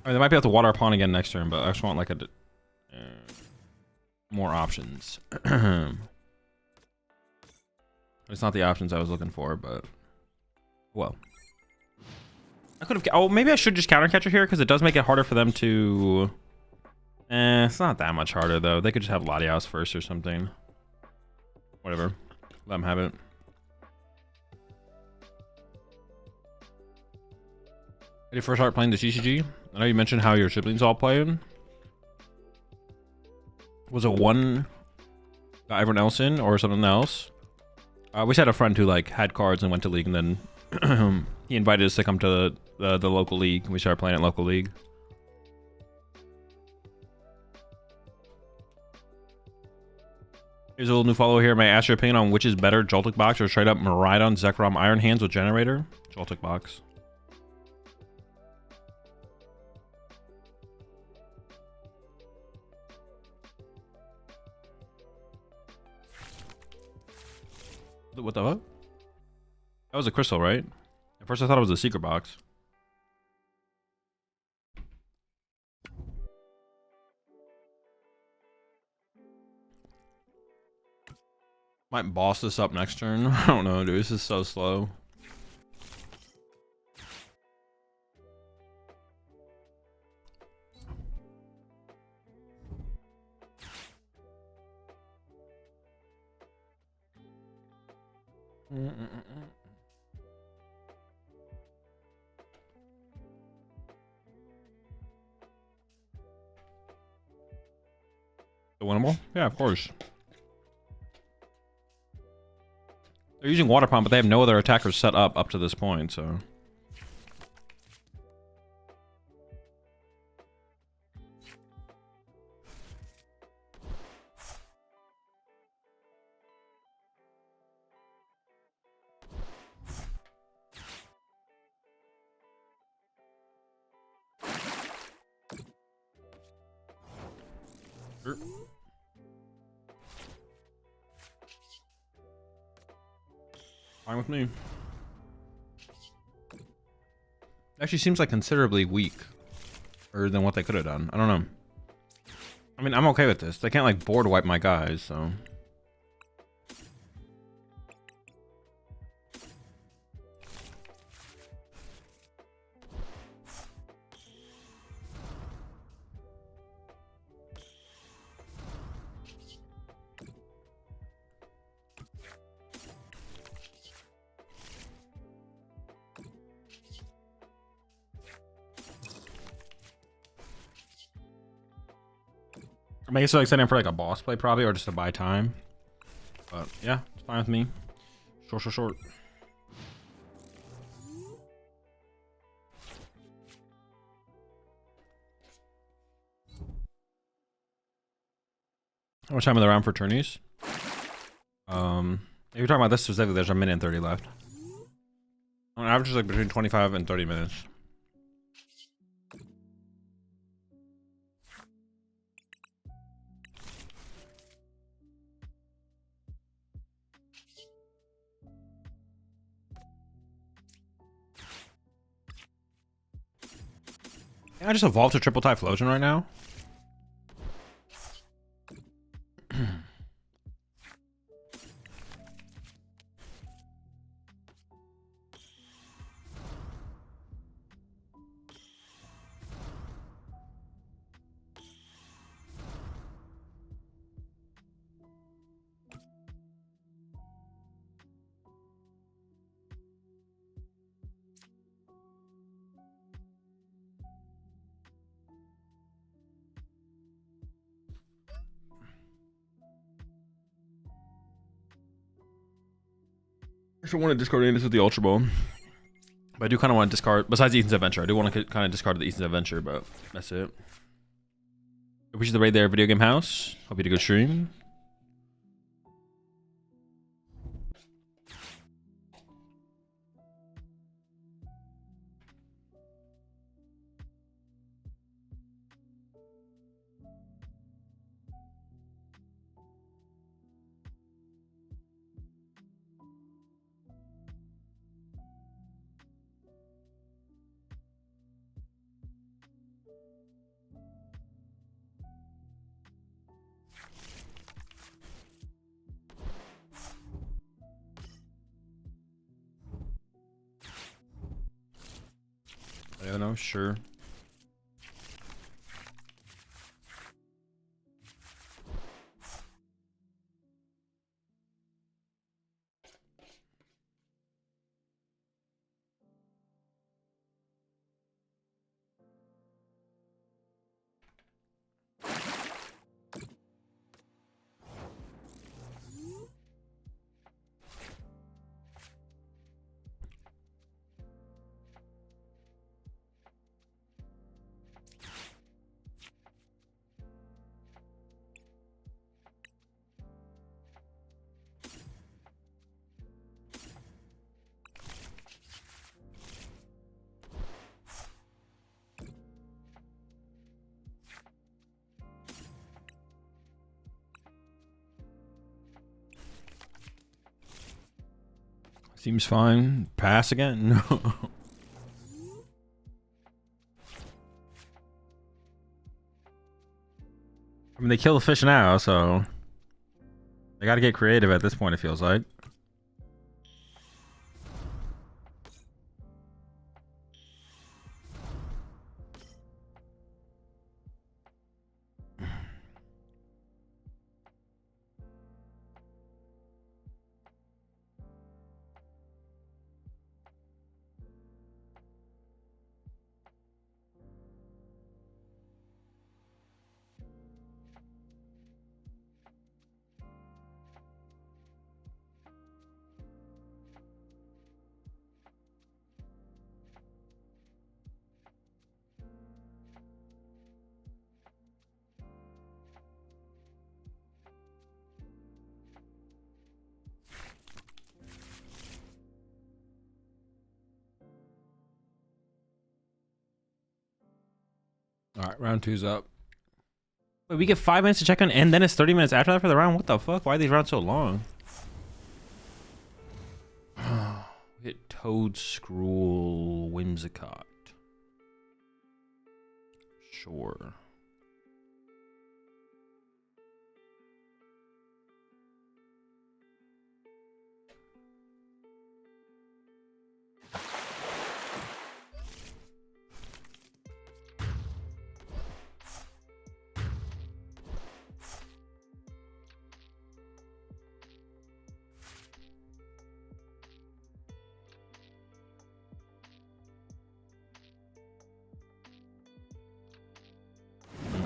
I mean, they might be able to water a pawn again next turn, but I just want like a more options. It's not the options I was looking for, but well, I could have. Oh, maybe I should just counter catcher here because it does make it harder for them to. It's not that much harder though. They could just have Latios first or something. Whatever, let them have it. Did you first start playing the TCG? I know you mentioned how your siblings all playing. Was it one got everyone else in or something else? We just had a friend who like had cards and went to league, and then he invited us to come to the local league. We started playing at local league. Here's a little new follow here. May I ask your opinion on which is better, Joltik Box or straight up Miraidon Zekrom Iron Hands with Generator? Joltik Box. What the fuck? That was a crystal, right? At first I thought it was a secret box. Might boss this up next turn. I don't know, dude. This is so slow. The winnable? Yeah, of course. They're using water pump, but they have no other attackers set up to this point, so. Sure. Fine with me. Actually seems like considerably weaker than what they could have done. I don't know. I mean, I'm okay with this. They can't like board wipe my guys, so. I guess like setting for like a boss play probably, or just to buy time. But yeah, it's fine with me. Short. How much time are they around for tourneys? If you're talking about this specifically, there's a minute and 30 left. On average, it's like between 25 and 30 minutes. Can I just evolve to triple Typhlosion right now? I don't want to discard this with the Ultra Ball. But I do kind of want to discard, besides Ethan's Adventure, I do want to kind of discard the Ethan's Adventure, but that's it. Appreciate the raid there, Video Game House. Hope you had a good stream. I don't know, sure. Seems fine. Pass again? No. I mean, they kill the fish now, so they gotta get creative at this point, it feels like. All right, round 2's up. Wait, we get 5 minutes to check on, and then it's 30 minutes after that for the round? What the fuck? Why are these rounds so long? We hit Toad, Scroll, Whimsicott. Sure.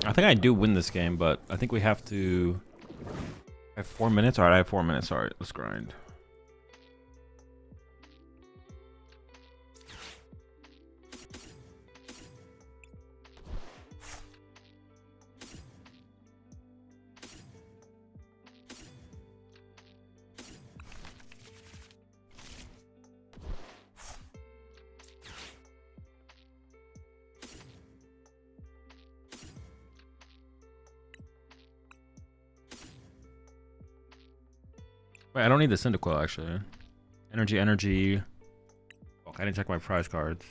I think I do win this game, but I think we have to... I have 4 minutes? Alright, I have 4 minutes. Alright, let's grind. Wait, I don't need the Cyndaquil, actually. Energy. Oh, I didn't check my prize cards.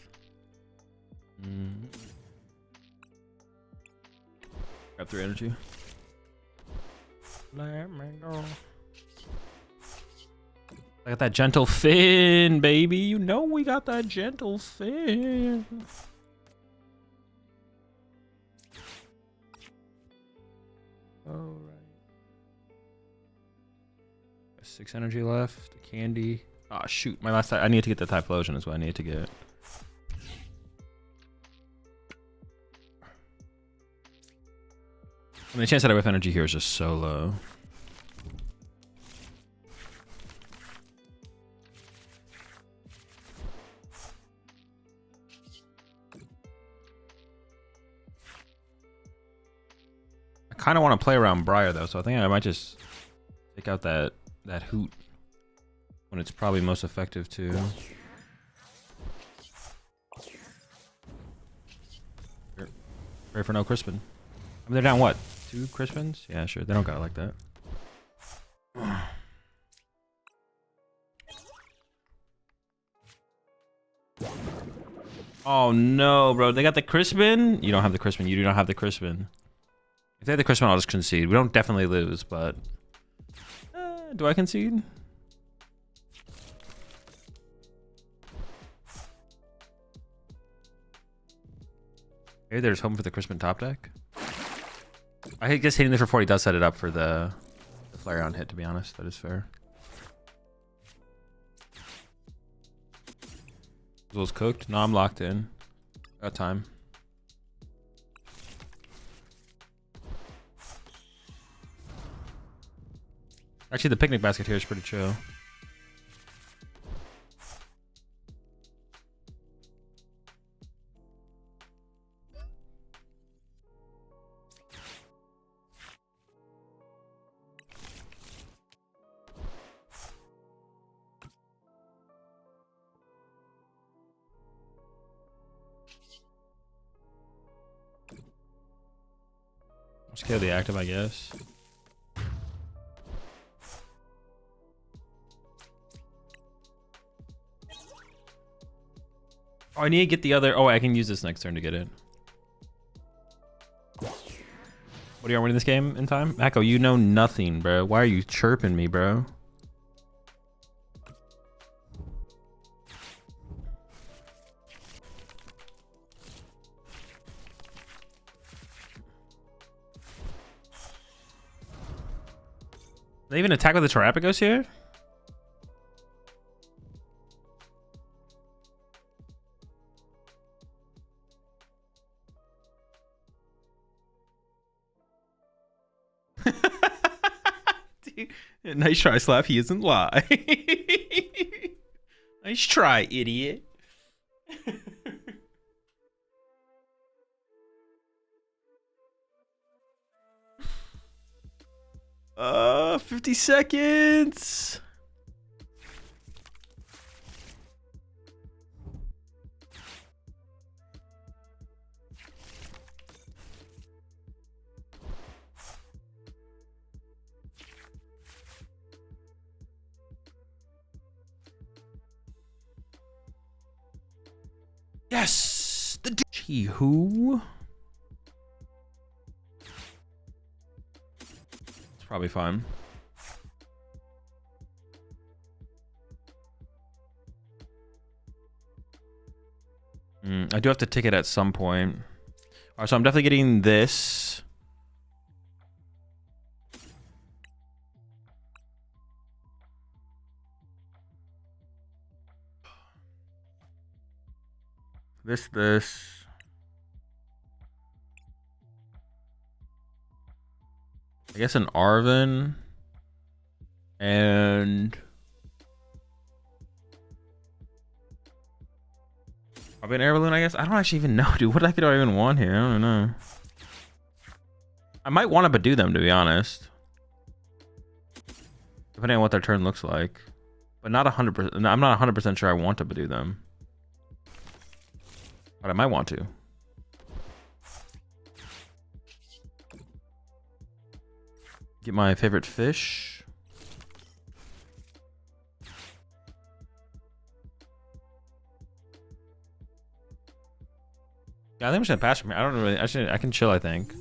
Grab 3 energy. Let me go. I got that gentle fin, baby. You know we got that gentle fin. Alright. 6 energy left. Candy. Ah, shoot. My last. I need to get the Typhlosion is what I need to get. I mean, the chance that I whiff energy here is just so low. I kind of want to play around Briar though, so I think I might just take out that hoot when it's probably most effective too. Pray for no Crispin. I mean, they're down what? 2 Crispins? Yeah, sure. They don't got it like that. Oh no, bro. They got the Crispin? You don't have the Crispin. You do not have the Crispin. If they have the Crispin, I'll just concede. We don't definitely lose, but... do I concede? Maybe they're just hoping for the Crispin top deck. I guess hitting this for 40 does set it up for the Flareon hit, to be honest. That is fair. Azul's cooked. No, I'm locked in. Got time. Actually, the picnic basket here is pretty chill. Let's kill the active, I guess. Oh, I need to get the other. Oh, I can use this next turn to get it. What are you winning this game in time? Echo, you know nothing, bro. Why are you chirping me, bro? They even attack with the Terrapagos here? Dude, nice try, Slap. He isn't lie. Nice try, idiot. 50 seconds. Yes, the Gee who? It's probably fine. I do have to tick it at some point. All right, so I'm definitely getting this. This. I guess an Arvin. And probably an air balloon, I guess. I don't actually even know, dude. What do I even want here? I don't know. I might want to Badoo them, to be honest. Depending on what their turn looks like. But not 100%. I'm not 100% sure I want to Badoo them. But I might want to. Get my favorite fish. Yeah, I think I'm just gonna pass from here. I don't really. I can chill, I think.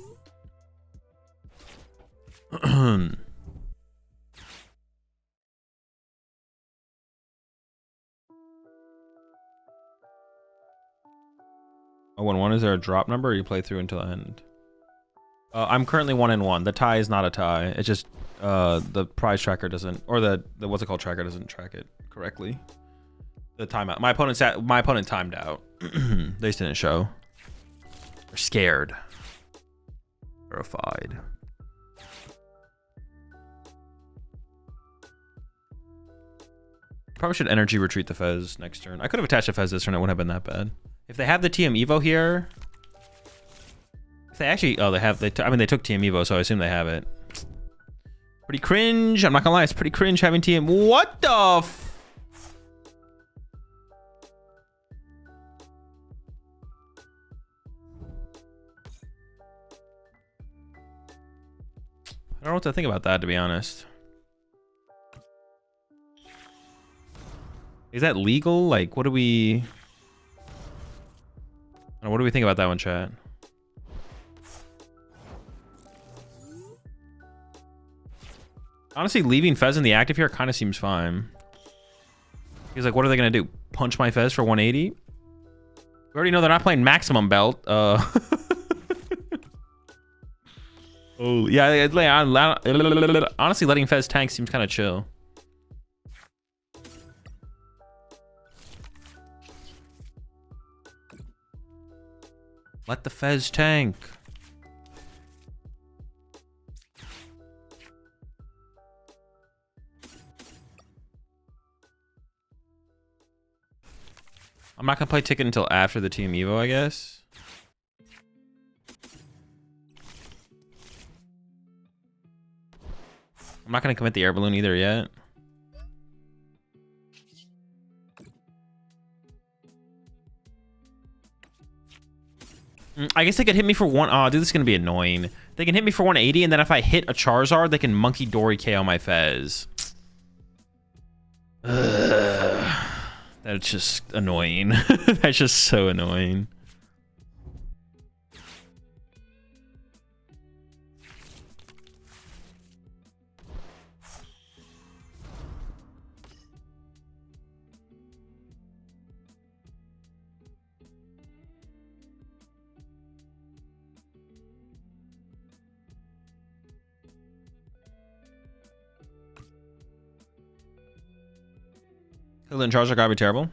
Oh, 1-1, is there a drop number or you play through until the end? I'm currently 1-1. The tie is not a tie. It's just the prize tracker doesn't, or the what's it called tracker doesn't track it correctly. The timeout. My opponent timed out. They just didn't show. They're scared. Verified. Probably should energy retreat the Fez next turn. I could have attached a Fez this turn. It wouldn't have been that bad. If they have the TM Evo here, if they actually, oh, they have. I mean, they took TM Evo, so I assume they have it. Pretty cringe. I'm not gonna lie, it's pretty cringe having TM. What the? I don't know what to think about that, to be honest. Is that legal? Like, what do we think about that one, chat? Honestly, leaving Fez in the active here kind of seems fine. He's like, what are they gonna do? Punch my Fez for 180? We already know they're not playing maximum belt. Oh yeah, honestly, letting Fez tank seems kind of chill. Let the Fez tank. I'm not gonna play Ticket until after the Team Evo, I guess. I'm not gonna commit the air balloon either yet. I guess they could hit me for one. Oh, dude, this is gonna be annoying. They can hit me for 180, and then if I hit a Charizard, they can Monkey Dory KO my Fez. That That's just annoying. That's just so annoying. Heal and charge are gotta be terrible.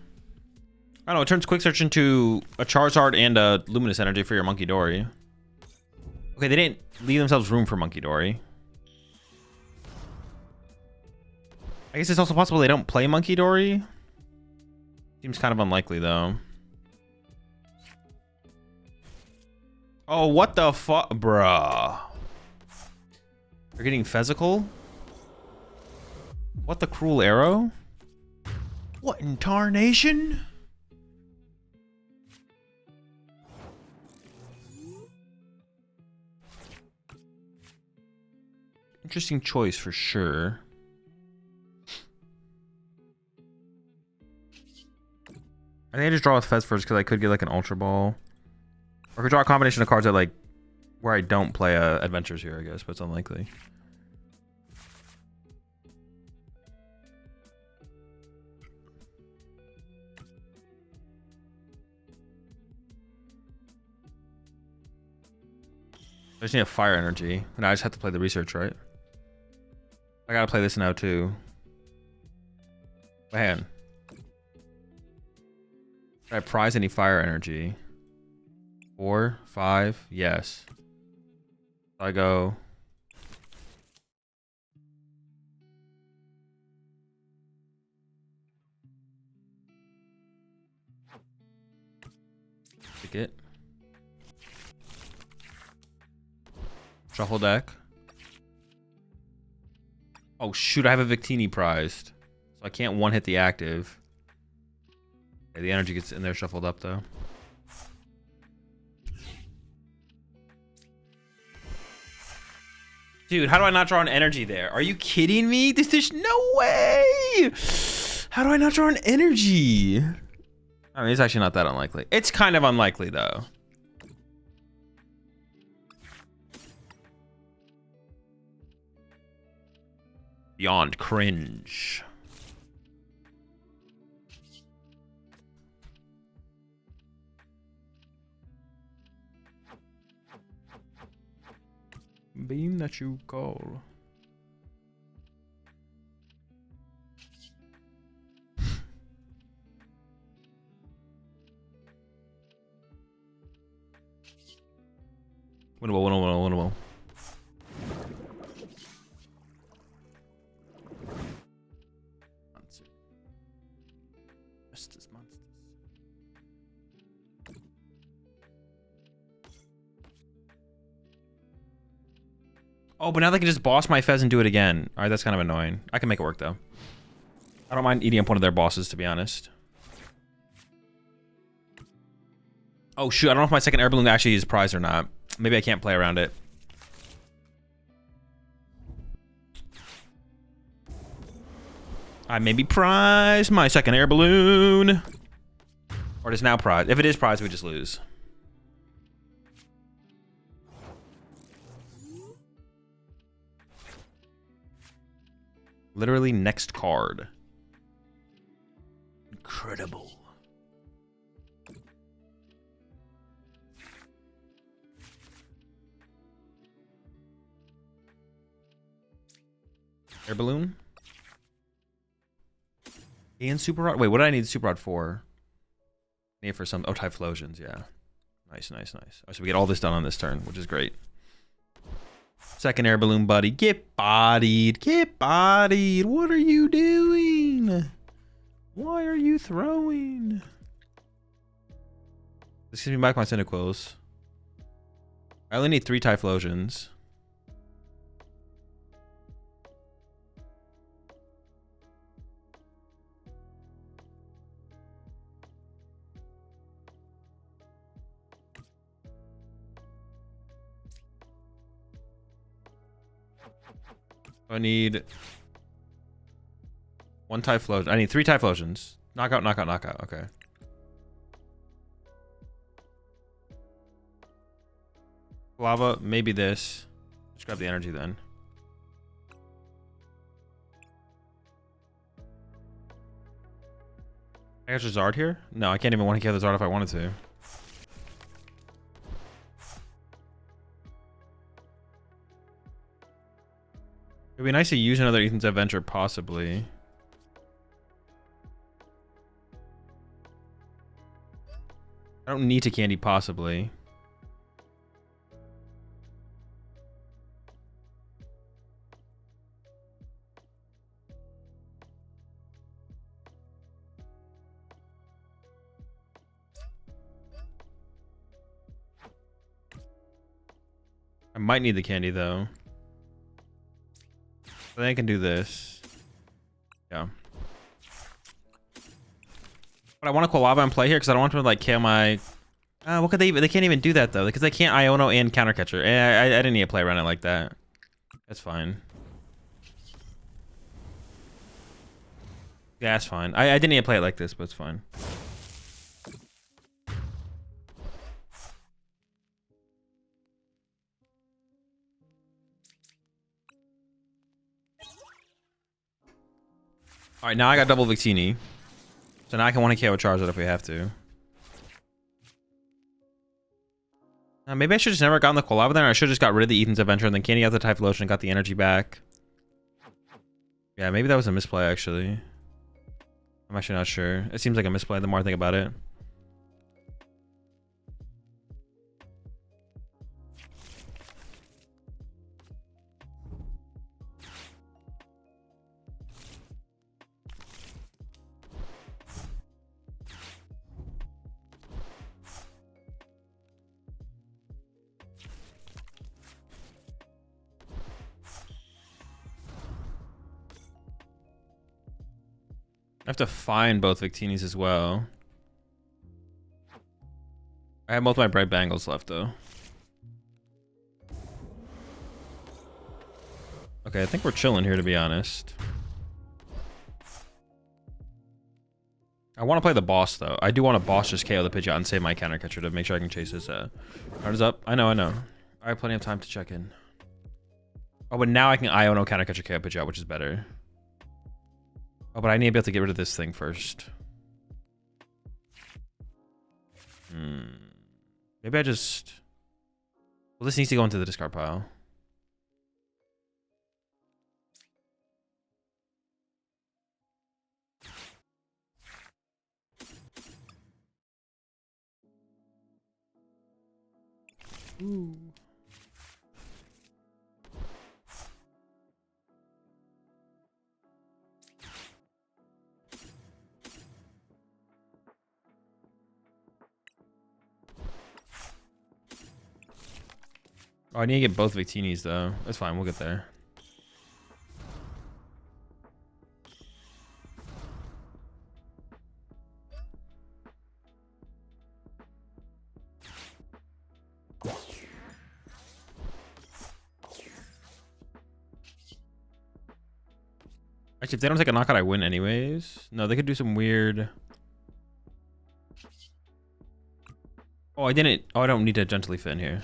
I don't know, it turns quick search into a Charizard and a luminous energy for your Monkey Dory. Okay, they didn't leave themselves room for Monkey Dory. I guess it's also possible they don't play Monkey Dory. Seems kind of unlikely though. Oh, what the fuck, bruh. They're getting Physical? What the cruel arrow? What in tarnation? Interesting choice for sure. I think I just draw with Fez first because I could get like an Ultra Ball. Or I could draw a combination of cards that like where I don't play adventures here, I guess, but it's unlikely. I just need a fire energy. And I just have to play the research, right? I gotta play this now too. Man. Did I prize any fire energy? 4, 5, yes. I go. Pick it. Shuffle deck. Oh shoot, I have a Victini prized. So I can't one hit the active. Okay, the energy gets in there shuffled up though. Dude, how do I not draw an energy there? Are you kidding me? There's no way! How do I not draw an energy? I mean, it's actually not that unlikely. It's kind of unlikely though. Beyond cringe. Beam that you call. Winnable. Oh, but now they can just boss my Fez and do it again. All right, that's kind of annoying. I can make it work, though. I don't mind eating up one of their bosses, to be honest. Oh, shoot. I don't know if my second air balloon actually is prized or not. Maybe I can't play around it. I maybe prize my second air balloon. Or it is now prized. If it is prized, we just lose. Literally next card. Incredible. Air balloon. And super rod. Wait, what did I need super rod for? I need it for some. Oh, Typhlosions. Yeah. Nice. Oh, so we get all this done on this turn, which is great. Second air balloon, buddy. Get bodied. Get bodied. What are you doing? Why are you throwing? This gives me back my Cyndaquils. I only need 3 Typhlosions. I need 1 Typhlosion. I need 3 Typhlosions. Knockout, knockout, knockout. Okay. Lava, maybe this. Just grab the energy then. I got your Zard here? No, I can't even want to kill the Zard if I wanted to. It'd be nice to use another Ethan's Adventure, possibly. I don't need to candy, possibly. I might need the candy, though. Then I can do this. Yeah. But I want to Quilava and play here because I don't want to like kill my. What could they even? They can't even do that though because they can't Iono and counter catcher. I didn't need to play around it like that. That's fine. Yeah, that's fine. I didn't need to play it like this, but it's fine. All right, now I got double Victini. So now I can 1 KO Charizard if we have to. Maybe I should just never gotten the Quilava there. Or I should just got rid of the Ethan's Adventure and then candy out the Typhlosion and got the energy back. Yeah, maybe that was a misplay actually. I'm actually not sure. It seems like a misplay the more I think about it. I have to find both Victinis as well. I have both my Bright Bangles left though. Okay, I think we're chilling here to be honest. I want to play the boss though. I do want to boss just KO the Pidgeot and save my counter catcher to make sure I can chase his card is up. I know. I have plenty of time to check in. Oh, but now I can Iono counter catcher KO Pidgeot, which is better. Oh, but I need to be able to get rid of this thing first. Maybe I just... Well, this needs to go into the discard pile. Ooh. Oh, I need to get both Victinis though. That's fine, we'll get there. Actually, if they don't take a knockout, I win anyways. No, they could do some weird... Oh, I didn't... Oh, I don't need to gently fit in here.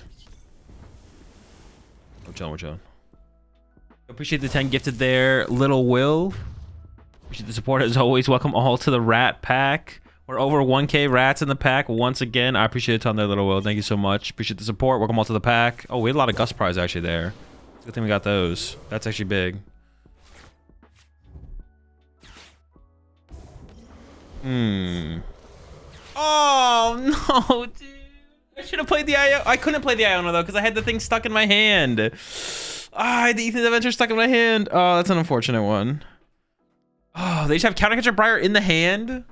We're chilling. Appreciate the 10 gifted there, Little Will. Appreciate the support as always. Welcome all to the rat pack. We're over 1K rats in the pack once again. I appreciate the ton there, Little Will. Thank you so much. Appreciate the support. Welcome all to the pack. Oh, we had a lot of Gust Prize actually there. Good thing we got those. That's actually big. Oh no, dude. I should have played the Iono. I couldn't play the Iono though because I had the thing stuck in my hand. I had the Ethan's Adventure stuck in my hand. Oh, that's an unfortunate one. Oh, they just have Counter Catcher Briar in the hand. All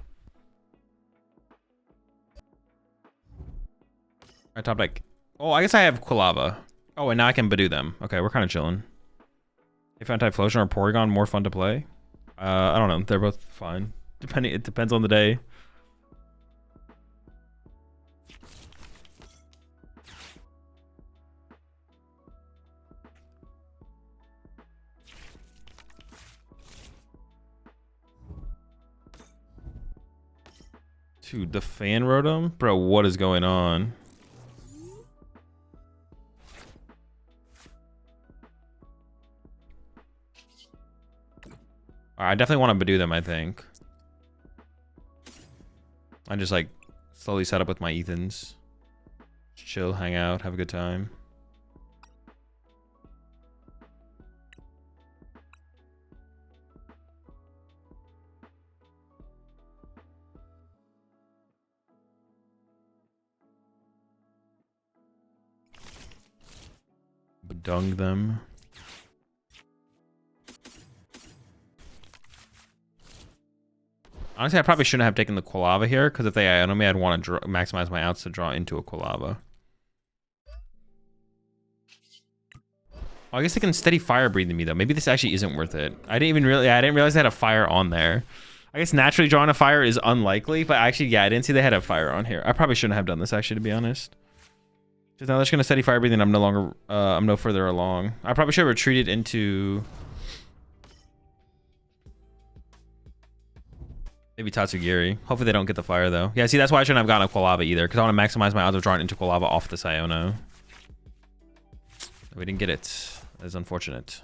right, top deck. Oh, I guess I have Quilava. Oh, and now I can Badoo them. Okay, we're kind of chilling. If I found Typhlosion or Porygon more fun to play. I don't know. They're both fine. It depends on the day. Dude, the fan wrote him? Bro, what is going on? I definitely want to do them, I think. I just like slowly set up with my Ethans. Chill, hang out, have a good time. Dung them. Honestly, I probably shouldn't have taken the Quilava here, because if they Iono me, I'd want to maximize my outs to draw into a Quilava. Oh, I guess they can steady fire breathing me though. Maybe this actually isn't worth it. I didn't realize they had a fire on there. I guess naturally drawing a fire is unlikely, but actually, yeah, I didn't see they had a fire on here. I probably shouldn't have done this actually, to be honest. Because now they're just gonna steady fire breathing. I'm no further along. I probably should have retreated into maybe Tatsugiri. Hopefully they don't get the fire though. Yeah, see, that's why I shouldn't have gotten a Quilava either, because I want to maximize my odds of drawing into Quilava off the Iono. We didn't get it. That's unfortunate.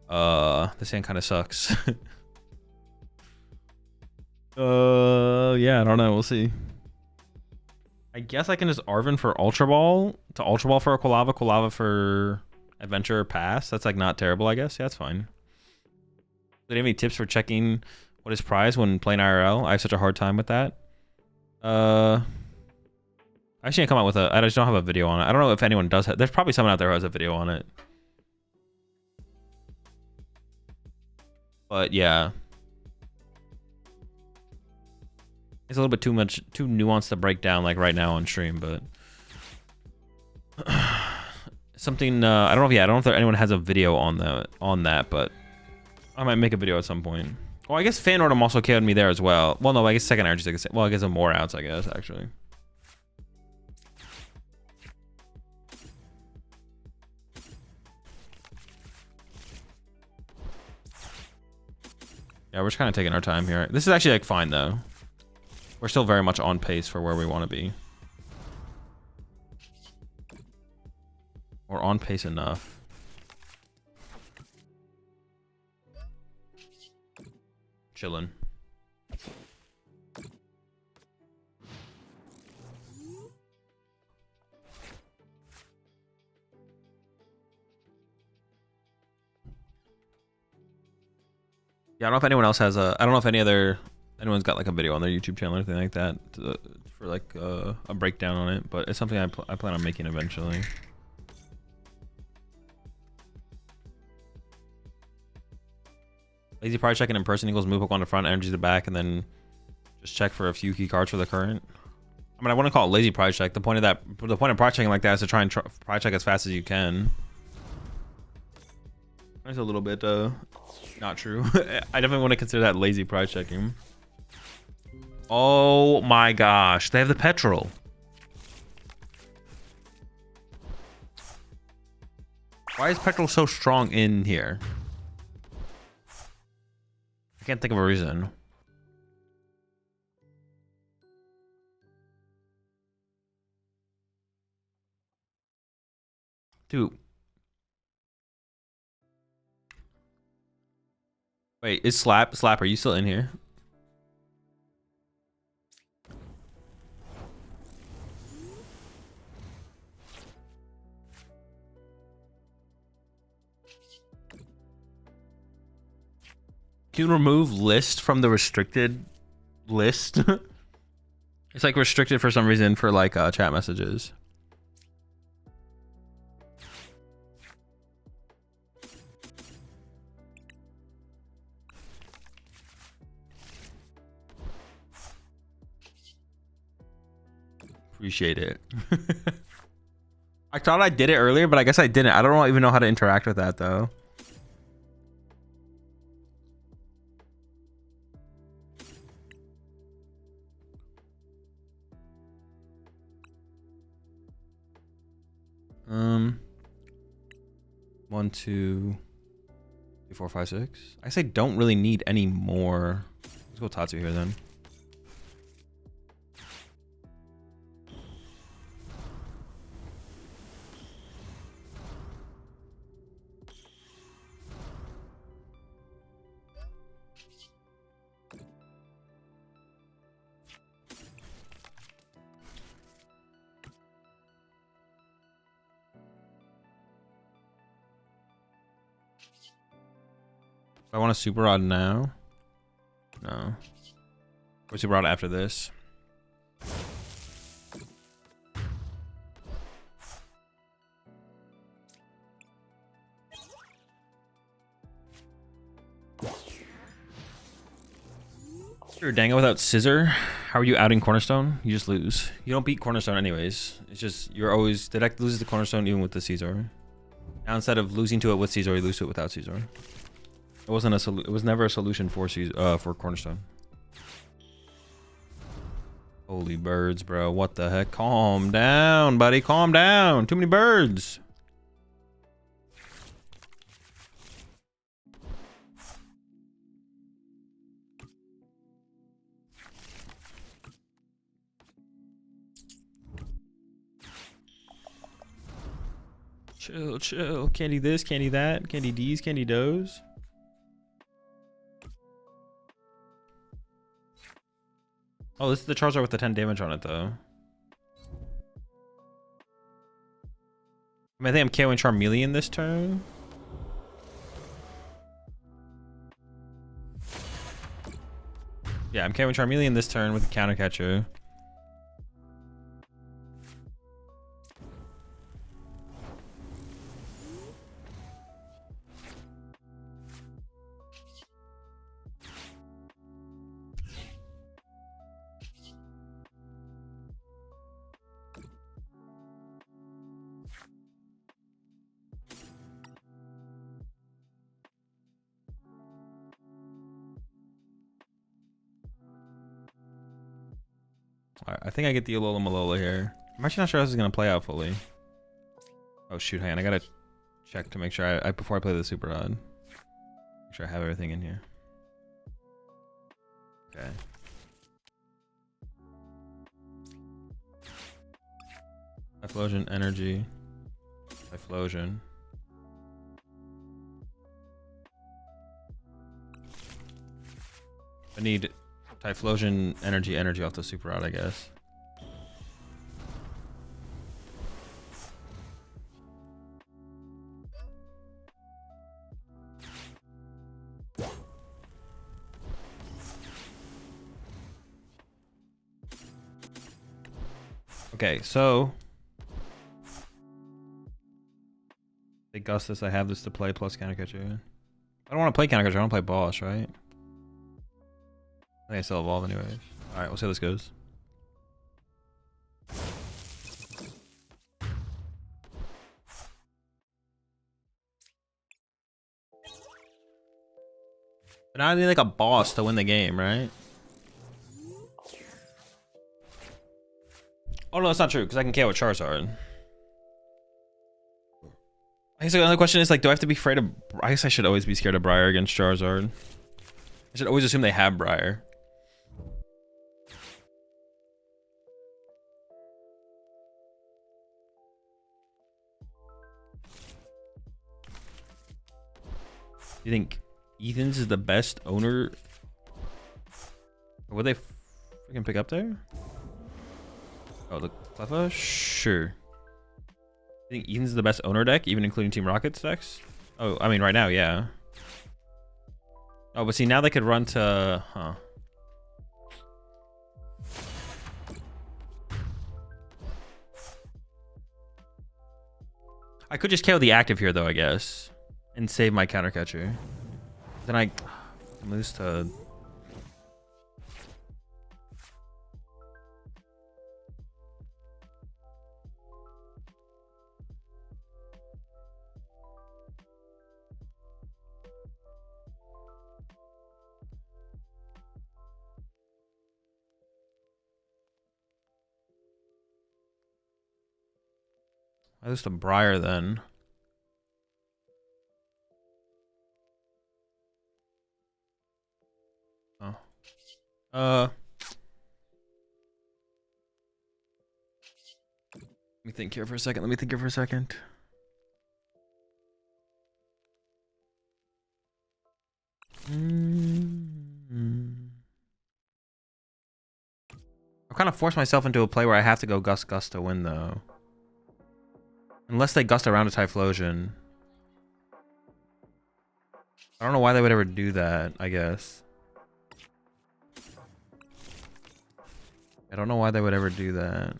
This hand kind of sucks. Yeah, I don't know. We'll see. I guess I can just Arven for Ultra Ball to Ultra Ball for a Quilava, Quilava for Adventure Pass. That's like not terrible, I guess. Yeah, that's fine. Do you have any tips for checking what is prize when playing IRL? I have such a hard time with that. I actually can't come out with I just don't have a video on it. I don't know if anyone does have. There's probably someone out there who has a video on it. But yeah. It's a little bit too nuanced to break down like right now on stream, but something I don't know if anyone has a video on that, but I might make a video at some point. Well, I guess Fan Rotom also KO'd me there as well. Well, no, I guess second energy. Well, I guess I'm more outs, I guess, actually. Yeah, we're just kind of taking our time here. This is actually like fine though. We're still very much on pace for where we want to be. We're on pace enough. Chillin'. Yeah, I don't know if anyone else has I don't know if anyone's got like a video on their YouTube channel or anything like that for like a breakdown on it, but it's something I plan on making eventually. Lazy prize checking in person equals move Pokemon to front, energy to the back, and then just check for a few key cards for the current. I mean, I wouldn't call it lazy prize check. The point of prize checking like that is to try and prize check as fast as you can. That's a little bit not true. I definitely want to consider that lazy prize checking. Oh my gosh, they have the petrol. Why is petrol so strong in here? I can't think of a reason. Dude. Wait, is Slap, are you still in here? Can you remove list from the restricted list? It's like restricted for some reason for like chat messages. Appreciate it. I thought I did it earlier, but I guess I didn't. I don't even know how to interact with that though. One, 2, 3, 4, 5, 6. I say don't really need any more. Let's go Tatsu here then. I want a super rod now. No. Or super rod after this. You're Dango without Scissor. How are you outing Cornerstone? You just lose. You don't beat Cornerstone anyways. It's just you're always the deck loses the Cornerstone even with the Caesar. Now instead of losing to it with Caesar, you lose to it without Caesar. It wasn't a it was never a solution for Caesar, for Cornerstone. Holy birds, bro! What the heck? Calm down, buddy. Calm down. Too many birds. Chill, chill. Candy this, candy that, candy D's, candy does. Oh, this is the Charizard with the 10 damage on it, though. I think I'm KOing Charmeleon this turn. Yeah, I'm KOing Charmeleon this turn with a counter catcher. I think I get the Alola Malola here. I'm actually not sure how this is going to play out fully. Oh, shoot, hang on. I got to check to make sure before I play the Super Rod. Make sure I have everything in here. Okay. Typhlosion, Energy. Typhlosion. I need Typhlosion, energy off the Super Rod, I guess. Okay, so they gust this. I have this to play plus counter catcher. I don't want to play counter catcher. I want to play boss, right? I think I still evolve anyways. Alright, we'll see how this goes. But now I need like a boss to win the game, right? Oh no, that's not true, because I can KO with Charizard. I guess the other question is like, do I have to be afraid of... I guess I should always be scared of Briar against Charizard. I should always assume they have Briar. You think Ethan's is the best owner? What they freaking pick up there? Oh, the Cleffa? Sure. You think Ethan's the best owner deck, even including Team Rocket's decks? Oh, I mean, right now, yeah. Oh, but see, now they could run to... Huh. I could just KO the active here, though, I guess. And save my counter catcher. Then I lose to... I lose to Briar then. Oh. Let me think here for a second. I've kind of forced myself into a play where I have to go Gust to win, though. Unless they gust around a Typhlosion. I don't know why they would ever do that, I guess. I don't know why they would ever do that.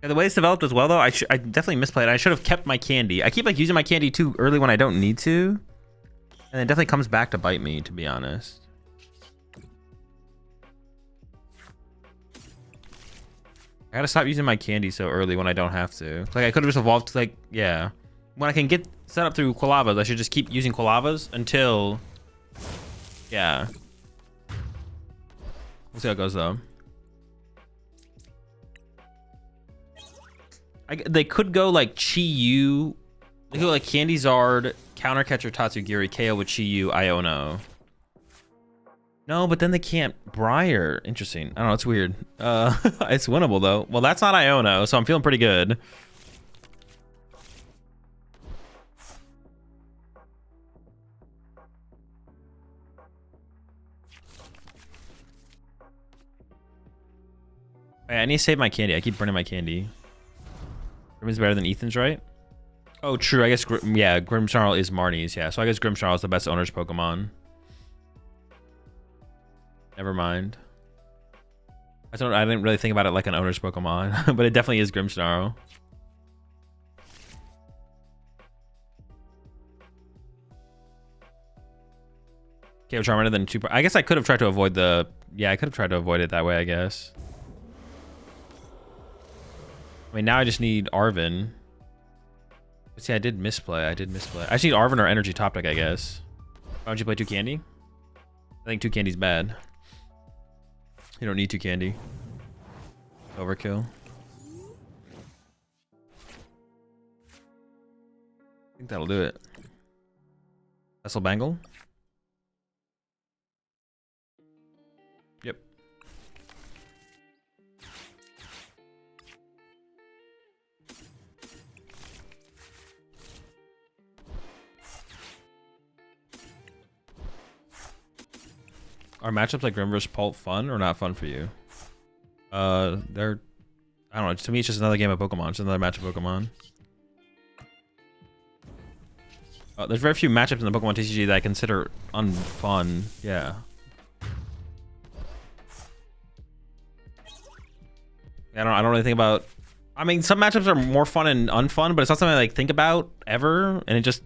Yeah, the way it's developed as well, though, I definitely misplayed. I should have kept my candy. I keep like using my candy too early when I don't need to, and it definitely comes back to bite me, to be honest. I gotta stop using my candy so early when I don't have to. Like I could have just evolved to like, yeah. When I can get set up through Qualavas, I should just keep using Qualavas until, yeah. We'll see how it goes though. They could go like Chi-Yu. They could go like Candy Zard, Counter Catcher Tatsugiri, KO with Chi-Yu, Iono. No, but then they can't Briar. Interesting. I don't know, it's weird. It's winnable though. Well, that's not Iono, so I'm feeling pretty good. I need to save my candy. I keep burning my candy. Grim's better than Ethan's, right? Oh, true. I guess, yeah, Grimmsnarl is Marnie's. Yeah, so I guess Grimmsnarl is the best owner's Pokemon. Never mind. I didn't really think about it like an owner's Pokemon, but it definitely is Grimmsnarl. KO Charmander than 2. I guess I could have tried to avoid the. Yeah, I could have tried to avoid it that way, I guess. I mean, now I just need Arven. But see, I did misplay. I just need Arven or Energy Top Deck, I guess. Why don't you play 2 candy? I think 2 candy's bad. You don't need 2 candy. Overkill. I think that'll do it. Vessel Bangle. Yep. Are matchups like Grim vs. Pulp fun or not fun for you? They're, I don't know. To me, it's just another game of Pokemon. It's another match of Pokemon. There's very few matchups in the Pokemon TCG that I consider unfun. Yeah. I don't really think about. I mean, some matchups are more fun and unfun, but it's not something I like think about ever, and it just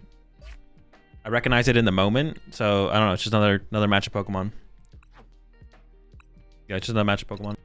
I recognize it in the moment. So I don't know. It's just another match of Pokemon. Yeah, it's just another match of Pokemon.